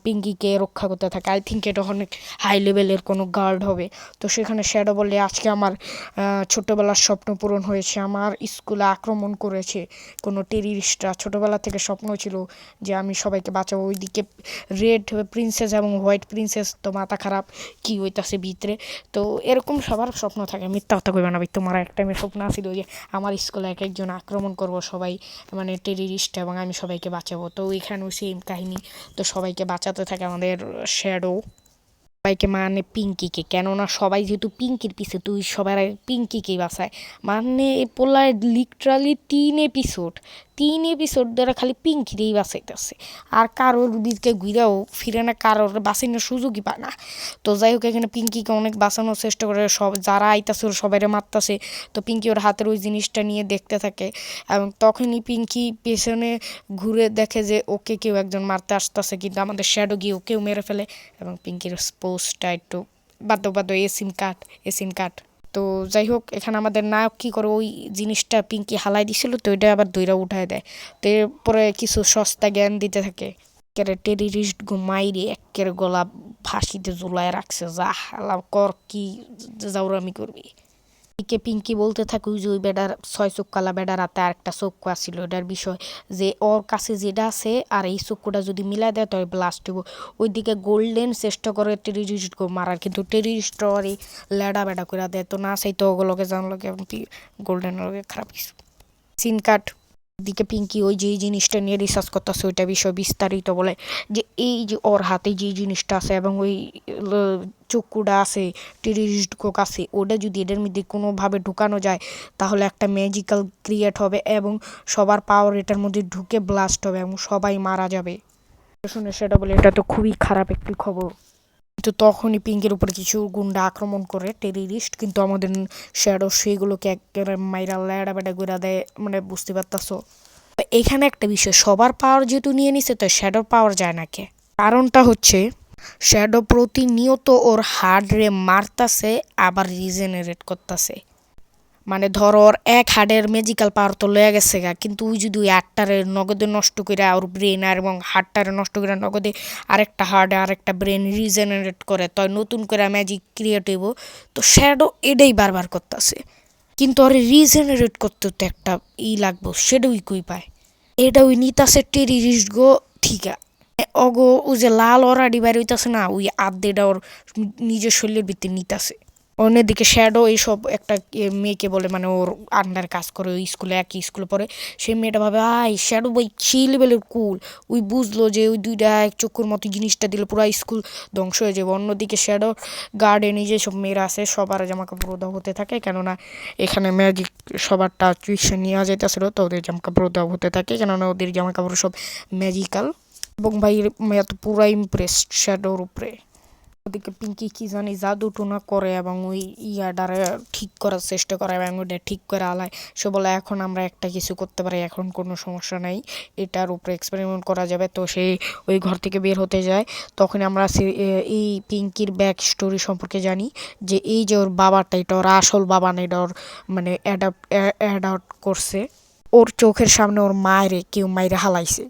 পিঙ্কিকে রক্ষা করতে থাকে। আই থিঙ্ক এটা অনেক হাই লেভেলের কোনো গার্ড হবে। তো সেখানে শ্যাডো বলে আজকে আমার ছোটোবেলার স্বপ্ন পূরণ হয়েছে, আমার স্কুলে আক্রমণ করেছে কোনো টেরিস্টরা। ছোটোবেলা থেকে স্বপ্ন ছিল যে আমি সবাইকে বাঁচাবো। ওইদিকে রেড প্রিন্সেস এবং হোয়াইট প্রিন্সেস তো মাথা খারাপ কি হইতাছে ভিতরে। তো এরকম সবার স্বপ্ন থাকে, মিথ্যা কথা কইবা না ভাই, তোমার এক টাইমে স্বপ্ন ছিল যে আমার স্কুলে এক একজন আক্রমণ করবো সবাই মানে টেরিস্ট এবং আমি সবাইকে বাঁচাবো। তো এখানেও সেম কাহিনী। তো সবাইকে বাঁচাতে থাকে আমাদের শ্যাডো, সবাইকে মানে পিঙ্কিকে, কেননা সবাই যেহেতু পিঙ্কির পিছে তুই সবার আগে পিঙ্কিকেই বাঁচায়। মানে এ পোলায় লিটারালি 3 এপিসোড ধরে খালি পিঙ্কিরেই বাঁচাইতেছে আর কারোর দিকে ঘুরেও ফিরে না, কারোর বাঁচানোর সুযোগই পায় না। তো যাই হোক এখানে পিঙ্কিকে অনেক বাঁচানোর চেষ্টা করে, সব যারা আইতাছে ওর সবাইরে মারতাছে। তো পিঙ্কি ওর হাতের ওই জিনিসটা নিয়ে দেখতে থাকে এবং তখনই পিঙ্কি পেছনে ঘুরে দেখে যে ওকে কেউ একজন মারতে আসতেছে, কিন্তু আমাদের শ্যাডো গিয়ে ওকেও মেরে ফেলে এবং পিঙ্কির পোস্টটা একটু বাদ্য এ সিন কাট। তো যাই হোক এখানে আমাদের নায়ক কী করে ওই জিনিসটা পিঙ্কি হালাই দিছিল, তো ওইটা আবার দইরা উঠায় দেয়। তো এরপরে কিছু সস্তা জ্ঞান দিতে থাকে। একেবারে টেরিস্ট মাইরে একের গলা ফাঁসিতে ঝুলায় রাখছে, যা হালা কর কি জাউরামি করবি। এদিকে পিঙ্কি বলতে থাকে ওই যে ওই বেডার 6 চোখ বেডার হাতে আর একটা চক্ষু আসছিল এটার বিষয়, যে ওর কাছে যেটা আছে আর এই চক্ষুটা যদি মিলাই দেয় তবে ব্লাস্ট হইব। ওইদিকে গোল্ডেন চেষ্টা করে টেরিস্টকে মারার, কিন্তু টেরিস্ট আর এই লেডা বেডা করে দেয়। তো না সেই তো ওগুলোকে জানলো গোল্ডেনের খারাপ কিছু সিন কাট। দিকে পিঙ্কি ওই যে জিনিসটা নিয়ে রিসার্চ করতেছে ওইটা বিষয়ে বিস্তারিত বলে যে এই যে ওর হাতে যে জিনিসটা আছে এবং ওই চক্ষুটা আছে টেরিস্ট কোক আছে ওটা যদি এটার মধ্যে কোনোভাবে ঢুকানো যায় তাহলে একটা ম্যাজিক্যাল ক্রিয়েট হবে এবং সবার পাওয়ার এটার মধ্যে ঢুকে ব্লাস্ট হবে এবং সবাই মারা যাবে। শুনে সেটা বলে এটা তো খুবই খারাপ একটি খবর। কিন্তু তখনই পিঙ্কের উপরে কিছু গুন্ডা আক্রমণ করে টেরিস্ট, কিন্তু আমাদের শ্যাডো সেইগুলোকে একেবারে মাইরা ল্যাডা বেডা করে দেয়, মানে বুঝতে পারতাছো। এখানে একটা বিষয়, সবার পাওয়ার যেহেতু নিয়ে নিছে তো শ্যাডোর পাওয়ার যায় না কে? কারণটা হচ্ছে শ্যাডো প্রতিনিয়ত ওর হার্ড রে মারতাছে আবার রিজেনারেট করতেছে। মানে ধর ওর এক হার্টের ম্যাজিক্যাল পাওয়ার তো লয়ে গেছে গা, কিন্তু ওই যদি ওই আটটারে নগদে নষ্ট করে ওর ব্রেন আর এবং হার্টটারে নষ্ট করে নগদে আরেকটা হার্ট আরেকটা ব্রেন রিজেনারেট করে তো নতুন করে ম্যাজিক ক্রিয়েট হইব, তো শ্যাডো এটাই বারবার করতেছে। কিন্তু ওর রিজেনারেট করতে তো একটা লাগবো, সেটাই কই পায়। এটা ওই নিতাছে টেরিস্ট গো, ঠিক অগো ওই যে লাল অরাডি বাইর হইতাছে না, ওই আদ্যেটা ওর নিজের শরীরের ভিতরে নিতাছে। অন্যদিকে শ্যাডো এইসব একটা মেয়েকে বলে, মানে ওর আন্ডার কাজ করে ওই স্কুলে, একই স্কুলে পড়ে। সেই মেয়েটা ভাবে শ্যাডো বই সেই লেভেলের কুল, ওই বুঝলো যে ওই দুইটা এক চক্ষুর মতো জিনিসটা দিলে পুরো স্কুল ধ্বংস হয়ে যাবে। অন্যদিকে শ্যাডো গার্ডেনে যেসব মেয়েরা আছে সবার জামা কাপড় দেওয়া হতে থাকে, কেননা এখানে ম্যাজিক সবারটা টিউশন নেওয়া যাইতেছিল, তো ওদের জামা কাপড় দেওয়া হতে থাকে, কেননা ওদের জামা কাপড় সব ম্যাজিক্যাল। এবং ভাই মেয়ে তো পুরো ইমপ্রেসড শ্যাডোর উপরে। ওদিকে পিঙ্কি কি জানি জাদু টুনা করে এবং ওই ইয়াডারে ঠিক করার চেষ্টা করে এবং ওটা ঠিক করে আলায়। সে বলে এখন আমরা একটা কিছু করতে পারি, এখন কোনো সমস্যা নাই, এটার উপরে এক্সপেরিমেন্ট করা যাবে। তো সে ওই ঘর থেকে বের হতে যায়। তখন আমরা এই পিঙ্কির ব্যাক স্টোরি সম্পর্কে জানি যে এই যে ওর বাবাটা, এটা ওর আসল বাবা না, এটা ওর মানে অ্যাডাপ্ট করছে। ওর চোখের সামনে ওর মায়ের কেউ মাইরে হালাইছে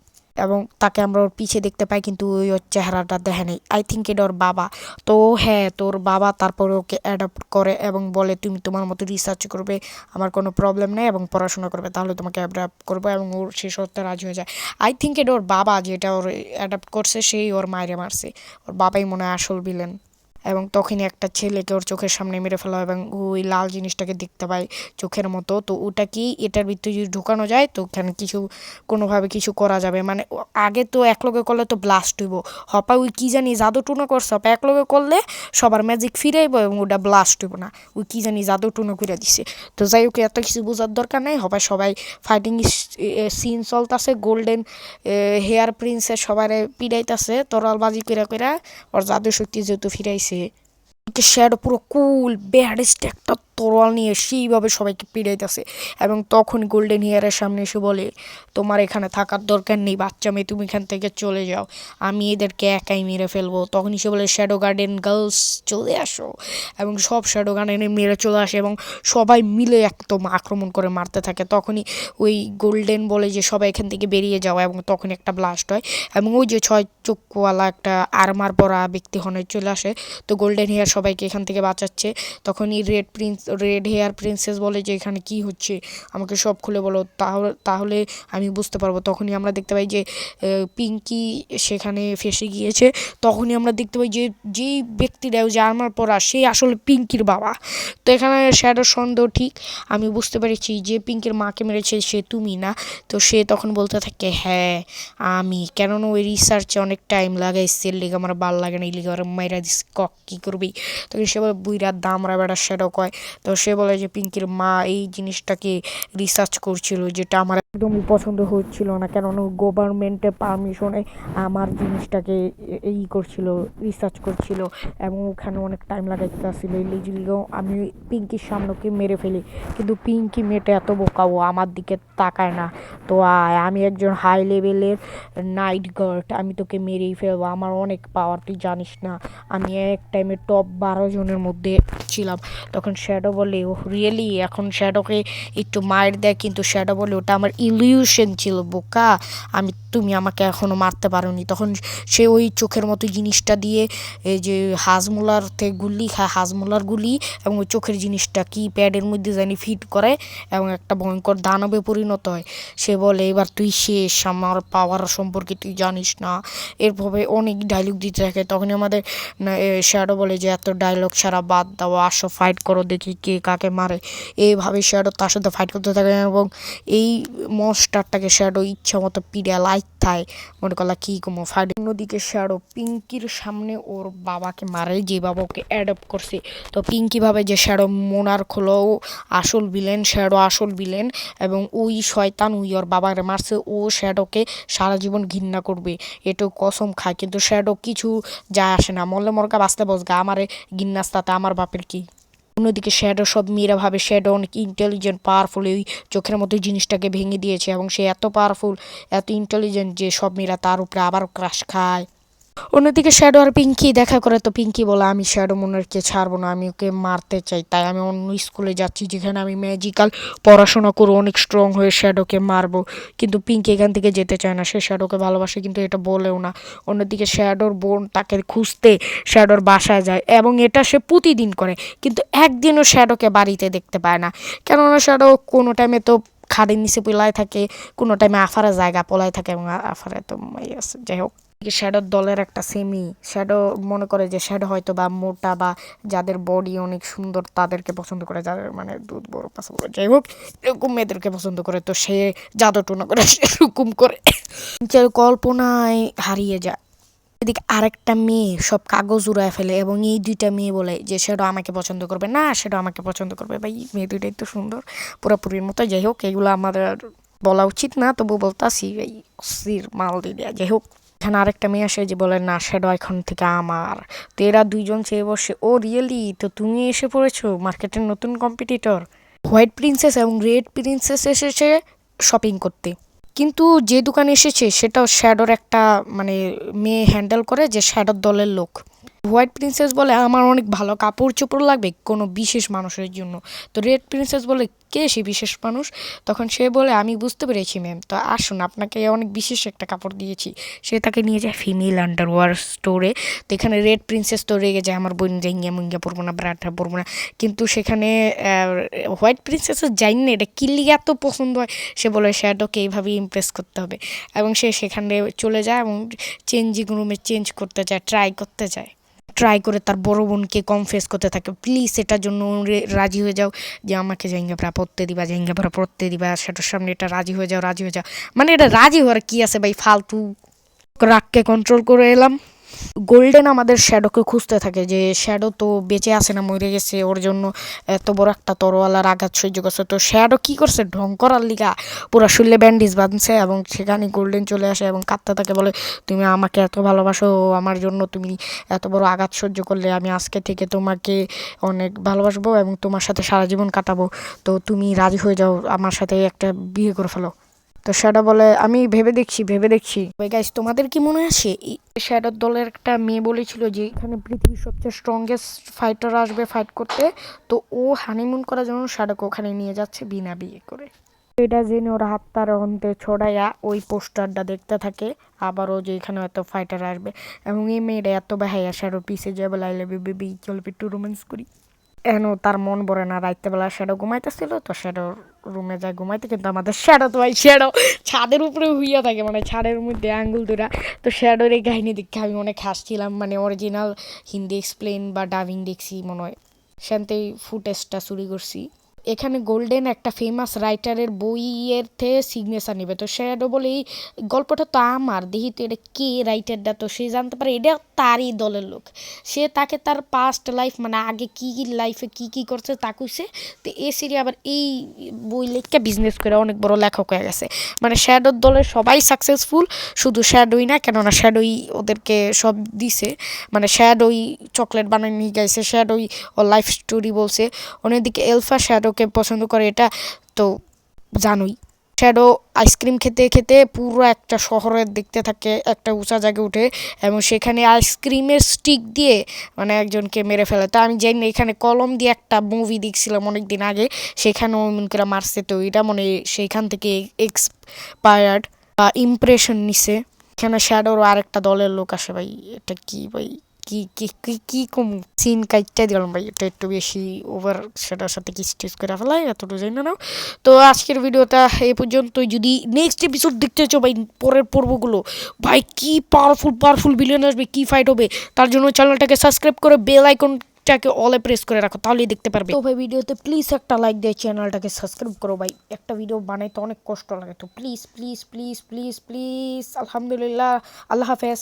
এবং তাকে আমরা ওর পিছে দেখতে পাই, কিন্তু ওই ওর চেহারাটা দেখে নেই। আই থিঙ্ক এটা ওর বাবা। তো হ্যাঁ, তোর বাবা তারপরে ওকে অ্যাডাপ্ট করে এবং বলে তুমি তোমার মতো রিসার্চ করবে, আমার কোনো প্রবলেম নেই, এবং পড়াশোনা করবে, তাহলে তোমাকে অ্যাডাপ্ট করবো, এবং ওর সে সত্ত্বে রাজি হয়ে যায়। আই থিঙ্ক এটা ওর বাবা যেটা ওর অ্যাডাপ্ট করছে সেই ওর মায়েরে মারছে। ওর বাবাই মনে হয় আসল ভিলেন। এবং তখনই একটা ছেলেকে ওর চোখের সামনে মেরে ফেলা হয় এবং ওই লাল জিনিসটাকে দেখতে পায় চোখের মতো। তো ওটা কি এটার ভিতরে যদি ঢুকানো যায় তো ওখানে কিছু কোনোভাবে কিছু করা যাবে। মানে আগে তো একলগে করলে তো ব্লাস্ট হইব, হপা ওই কি জানি জাদু টুনো করছে, হপা একলগে করলে সবার ম্যাজিক ফিরাইব এবং ওটা ব্লাস্ট হইব না, ওই কি জানি জাদু টুনো করে দিছে। তো যাই হোক, এত কিছু বোঝার দরকার নেই, হপা সবাই ফাইটিং সিন চলতেছে, গোল্ডেন হেয়ার প্রিন্সের সবাই পিড়াইতেছে তরলবাজি করে করে, ওর জাদু শক্তি যেহেতু ফিরাইছে। শ্যাডো পুরো কুল ব্যাডেস্ট একটা তরোয়াল নিয়ে সেইভাবে সবাইকে পিড়াইতেছে এবং তখন গোল্ডেন হেয়ারের সামনে এসে বলে তোমার এখানে থাকার দরকার নেই বাচ্চা মেয়ে, তুমি এখান থেকে চলে যাও, আমি এদেরকে একাই মেরে ফেলবো। তখন সে বলে শ্যাডো গার্ডেন গার্লস চলে আসো, এবং সব শ্যাডো গার্ডেনে মেরে চলে আসে এবং সবাই মিলে একদম আক্রমণ করে মারতে থাকে। তখনই ওই গোল্ডেন বলে যে সবাই এখান থেকে বেরিয়ে যাও, এবং তখন একটা ব্লাস্ট হয় এবং ওই যে 6 চক্ষুওয়ালা একটা আর্মার পরা ব্যক্তি হনে চলে আসে। তো গোল্ডেন হেয়ার সবাইকে এখান থেকে বাঁচাচ্ছে। তখনই রেড হেয়ার প্রিন্সেস বলে যে এখানে কি হচ্ছে, আমাকে সব খুলে বলো, তাহলে আমি বুঝতে পারবো। তখনই আমরা দেখতে পাই যে পিঙ্কি সেখানে ফেসে গিয়েছে। তখনই আমরা দেখতে পাই যে যেই ব্যক্তিটা যে আর্মার পরা সেই আসলে পিঙ্কির বাবা। তো এখানে শ্যাডোর সন্দেহ ঠিক, আমি বুঝতে পেরেছি যে পিঙ্কির মাকে মেরেছে সে তুমি না। তো সে তখন বলতে থাকে হ্যাঁ আমি, কেননা ওই রিসার্চে অনেক টাইম লাগাইছে, এর লিগে আমার ভাল লাগে না, এই লিগে আমার মাইরা দিস কক কী করবি। তখন সে বলে বুইরার দামরা বেড়া শ্যাডো কয়। তো সে বলে যে পিঙ্কির মা এই জিনিসটাকে রিসার্চ করছিল, যেটা আমার একদমই পছন্দ হচ্ছিল না, কেননা গভর্নমেন্টের পারমিশনে আমার জিনিসটাকে করছিল, রিসার্চ করছিল এবং ওখানে অনেক টাইম লাগাইতেছিল, এই লিগেও আমি পিঙ্কির সামনেকে মেরে ফেলি। কিন্তু পিঙ্কি মেয়েটা এত বোকাও, আমার দিকে তাকায় না। তো আমি একজন হাই লেভেলের নাইট গার্ড, আমি তোকে মেরেই ফেলবো, আমার অনেক পাওয়ার, তুই জানিস না, আমি এক টাইমে টপ 12 জনের মধ্যে ছিলাম। তখন শ্যাডো বলে ও রিয়েলি, এখন শ্যাডোকে একটু মায়ের দেয়, কিন্তু শ্যাডো বলে ওটা আমার ইলিউশন ছিল বোকা, আমি তুমি আমাকে এখনও মারতে পারোনি। তখন সে ওই চোখের মতো জিনিসটা দিয়ে এই যে হাজমোলাতে গুলি খায়, হাজমোলার গুলি এবং ওই চোখের জিনিসটা কি প্যাডের মধ্যে জানি ফিট করে এবং একটা ভয়ঙ্কর দানবে পরিণত হয়। সে বলে এবার তুই শেষ, আমার পাওয়ার সম্পর্কে তুই জানিস না। এরভাবে অনেক ডায়লগ দিতে থাকে। তখনই আমাদের শ্যাডো বলে যে এত ডায়লগ ছাড়া বাদ দাও, আসো ফাইট করো, দেখি কে কাকে মারে। এইভাবে শ্যাডো তার সাথে ফাইট করতে থাকে এবং এই মনস্টারটাকে শ্যাডো ইচ্ছা মতো পিড়ে লাইট থায়, মনে করলা কী কমো ফাইট। অন্যদিকে শ্যাডো পিঙ্কির সামনে ওর বাবাকে মারে, যে বাবা ওকে অ্যাডপ্ট করছে। তো পিঙ্কি ভাবে যে শ্যাডো মোনার্ক হলো আসল ভিলেন, শ্যাডো আসল ভিলেন এবং ওই শয়তান ওই ওর বাবাকে মারছে, ও শ্যাডোকে সারা জীবন ঘৃণা করবে, এটাও কসম খায়। কিন্তু শ্যাডো কিছু যায় আসে না, মরলে মরকা বাঁচতে বসগা, আমারে গিন্নাস তাতে আমার বাপের কি। অন্যদিকে শ্যাডো সব মেয়েরা ভাবে শ্যাডো অনেক ইন্টেলিজেন্ট পাওয়ারফুল, এই চোখের মতো জিনিসটাকে ভেঙে দিয়েছে এবং সে এত পাওয়ারফুল এত ইন্টেলিজেন্ট যে সব মেয়েরা তার উপরে আবারও ক্রাশ খায়। অন্যদিকে শ্যাডো আর পিঙ্কি দেখা করে, তো পিঙ্কি বলে আমি শ্যাডো মোনার্ককে ছাড়বো না, আমি ওকে মারতে চাই, তাই আমি অন্য স্কুলে যাচ্ছি যেখানে আমি ম্যাজিক্যাল পড়াশোনা করে অনেক স্ট্রং হয়ে শ্যাডোকে মারবো। কিন্তু পিঙ্কি এখান থেকে যেতে চায় না, সে শ্যাডোকে ভালোবাসে কিন্তু এটা বলেও না। অন্যদিকে শ্যাডোর বোন তাকে খুঁজতে শ্যাডোর বাসায় যায় এবং এটা সে প্রতিদিন করে, কিন্তু একদিনও শ্যাডোকে বাড়িতে দেখতে পায় না। কেননা শ্যাডো কোনো টাইমে তো খাদের নিচে পলায় থাকে, কোনো টাইমে আফারের জায়গা পলায় থাকে এবং আফারে তো আছে। যাই হোক, শ্যাডোর দলের একটা সেমি শ্যাডো মনে করে যে শ্যাডো হয়তো বা মোটা বা যাদের বডি অনেক সুন্দর তাদেরকে পছন্দ করে, যাদের মানে দুধ বড় পছন্দ করে, যাই হোক এরকম মেয়েদেরকে পছন্দ করে। তো সে জাদু টোনা করে সেরকম করে কল্পনায় হারিয়ে যায়। এদিকে আরেকটা মেয়ে সব কাগজ উড়ায় ফেলে এবং এই দুইটা মেয়ে বলে যে শ্যাডো আমাকে পছন্দ করবে না, শ্যাডো আমাকে পছন্দ করবে। ভাই মেয়ে দুইটাই তো সুন্দর পুরোপুরির মতো। যাই হোক এগুলো আমাদের বলা উচিত না, তবু বলতাছি এই অস্থির মাল দিয়ে। যাই হোক এখানে আরেকটা মেয়ে আসে যে বলে না শ্যাডো এখন থেকে আমার। তো এরা দুইজন চেয়ে বসে, ও রিয়েলি, তো তুমি এসে পড়েছো মার্কেটের নতুন কম্পিটিটর। হোয়াইট প্রিন্সেস এবং রেড প্রিন্সেস এসেছে শপিং করতে, কিন্তু যে দোকানে এসেছে সেটাও শ্যাডোর একটা মানে মেয়ে হ্যান্ডেল করে, যে শ্যাডোর দলের লোক। হোয়াইট প্রিন্সেস বলে আমার অনেক ভালো কাপড় চোপড় লাগবে কোনো বিশেষ মানুষের জন্য। তো রেড প্রিন্সেস বলে কে সে বিশেষ মানুষ? তখন সে বলে আমি বুঝতে পেরেছি ম্যাম, তো আসুন আপনাকে অনেক বিশেষ একটা কাপড় দিয়েছি। সে তাকে নিয়ে যায় ফিমেল আন্ডারওয়্যার স্টোরে। তো এখানে রেড প্রিন্সেস তো রেগে যায়, আমার বোন রেঙ্গিয়া মুঙ্গিয়া পরবো না, ব্রাটা পরবো না। কিন্তু সেখানে হোয়াইট প্রিন্সেসের জানি না এটা কিল্লি এত পছন্দ হয়, সে বলে শ্যাডোকে এইভাবেই ইমপ্রেস করতে হবে এবং সে সেখানে চলে যায় এবং চেঞ্জিং রুমে চেঞ্জ করতে চায়, ট্রাই করে তার বড় বোনকে কনফেস করতে থাকে, প্লিজ এটার জন্য রাজি হয়ে যাও, যে আমাকে জাইঙ্গাপড়া পড়তে দিবা সেটার সামনে, এটা রাজি হয়ে যাও। মানে এটা রাজি হওয়ার কি আছে ভাই, ফালতু। রাগকে কন্ট্রোল করে এলাম। গোল্ডেন আমাদের শ্যাডোকে খুঁজতে থাকে, যে শ্যাডো তো বেঁচে আছে না মরে গেছে, ওর জন্য এত বড় একটা তরোয়ালার আঘাত সহ্য করছে। তো শ্যাডো কি করছে, ঢং করার লিগা পুরো শরীরে ব্যান্ডেজ বাঁধছে এবং সেখানে গোল্ডেন চলে আসে এবং কাঁদতে তাকে বলে তুমি আমাকে এত ভালোবাসো, আমার জন্য তুমি এত বড় আঘাত সহ্য করলে, আমি আজকে থেকে তোমাকে অনেক ভালোবাসবো এবং তোমার সাথে সারা জীবন কাটাবো, তো তুমি রাজি হয়ে যাও, আমার সাথে একটা বিয়ে করে ফেলো। তো শ্যাডো বলে আমি ভেবে দেখছি। গাইস তোমাদের কি মনে আছে শ্যাডোর দলের একটা মেয়ে বলেছিল যে এখানে পৃথিবীর সবচেয়ে স্ট্রংগেস্ট ফাইটার আসবে ফাইট করতে, তো ও হানিমুন করার জন্য শ্যাডোকে ওখানে নিয়ে যাচ্ছে বিনা বিয়ে করে। এটা জেনে ওর হাত তার অন্তে ছড়াইয়া ওই পোস্টারটা দেখতে থাকে আবারও যে এখানে এত ফাইটার আসবে এবং এই মেয়েটা এত বাহাইয়া শ্যাডোর পিছে যায় বলে আই লাভ ইউ বেবি, চল একটু রোম্যান্স করি। এন তার মন ভরে না, রাত্রেবেলা শ্যাডো ঘুমাইতেছিল, তো শ্যাডোর রুমে যায় ঘুমাইতে, কিন্তু আমাদের শ্যাডো তো ভাই শ্যাডো ছাদের উপরে হইয়া থাকে, মানে ছাদের মধ্যে আঙ্গুল দুরা। তো শ্যাডোর এই কাহিনী দেখে আমি অনেক হাসছিলাম, মানে অরিজিনাল হিন্দি এক্সপ্লেন বা ডাবিং দেখছি মনে হয়, সেখানতেই ফুটেজটা চুরি করছি। এখানে গোল্ডেন একটা ফেমাস রাইটারের বইয়ের থেকে সিগনেচার নেবে, তো শ্যাডো বলে এই গল্পটা তো আমার, দেখি তো এটা কে রাইটারটা, তো সে জানতে পারে এটা তারই দলের লোক। সে তাকে তার পাস্ট লাইফ মানে আগে কী কী লাইফে কী করছে তা কইছে। তো এ সিরি আবার এই বই লেখা বিজনেস করে অনেক বড় লেখক হয়ে গেছে। মানে শ্যাডোর দলের সবাই সাকসেসফুল, শুধু শ্যাডোই না, কেননা শ্যাডোই ওদেরকে সব দিছে, মানে শ্যাডোই চকলেট বানিয়ে নিয়ে গেছে, শ্যাডোই ও লাইফ স্টোরি বলছে। অন্যদিকে এলফা শ্যাডোকে পছন্দ করে, এটা তো জানোই। শ্যাডো আইসক্রিম খেতে খেতে পুরো একটা শহরের দেখতে থাকে, একটা উঁচা জায়গায় উঠে এবং সেখানে আইসক্রিমের স্টিক দিয়ে মানে একজনকে মেরে ফেলে। তো আমি জানি না, এখানে কলম দিয়ে একটা মুভি দেখছিলাম অনেক দিন আগে, সেখানেও এমন করে মারছে, তো এটা মনে সেইখান থেকে এক্সপায়ার্ড। ইমপ্রেশন নিছে। এখানে শ্যাডোর আরেকটা দলের লোক আসে ভাই, এটা কি ভাই, কি কি কি কি কম সিন কাইটটা দিলাম ভাই, এটা একটু বেশি ওভার, সেটার সাথে কি স্টেজ করে ফেলাই এতটুকু জানি না। তো আজকের ভিডিওটা এই পর্যন্তই। যদি নেক্সট এপিসোড দেখতে চাও ভাই, পরের পর্বগুলো ভাই কি পাওয়ারফুল ভিলেন আসবে, কি ফাইট হবে, তার জন্য চ্যানেলটাকে সাবস্ক্রাইব করে বেল আইকনটাকে অলে প্রেস করে রাখো, তাহলেই দেখতে পারবে। তো ভাই ভিডিওতে প্লিজ একটা লাইক দিয়ে চ্যানেলটাকে সাবস্ক্রাইব করো ভাই, একটা ভিডিও বানাইতে অনেক কষ্ট লাগে, তো please please please please please. আলহামদুলিল্লাহ, আল্লাহ হাফেজ।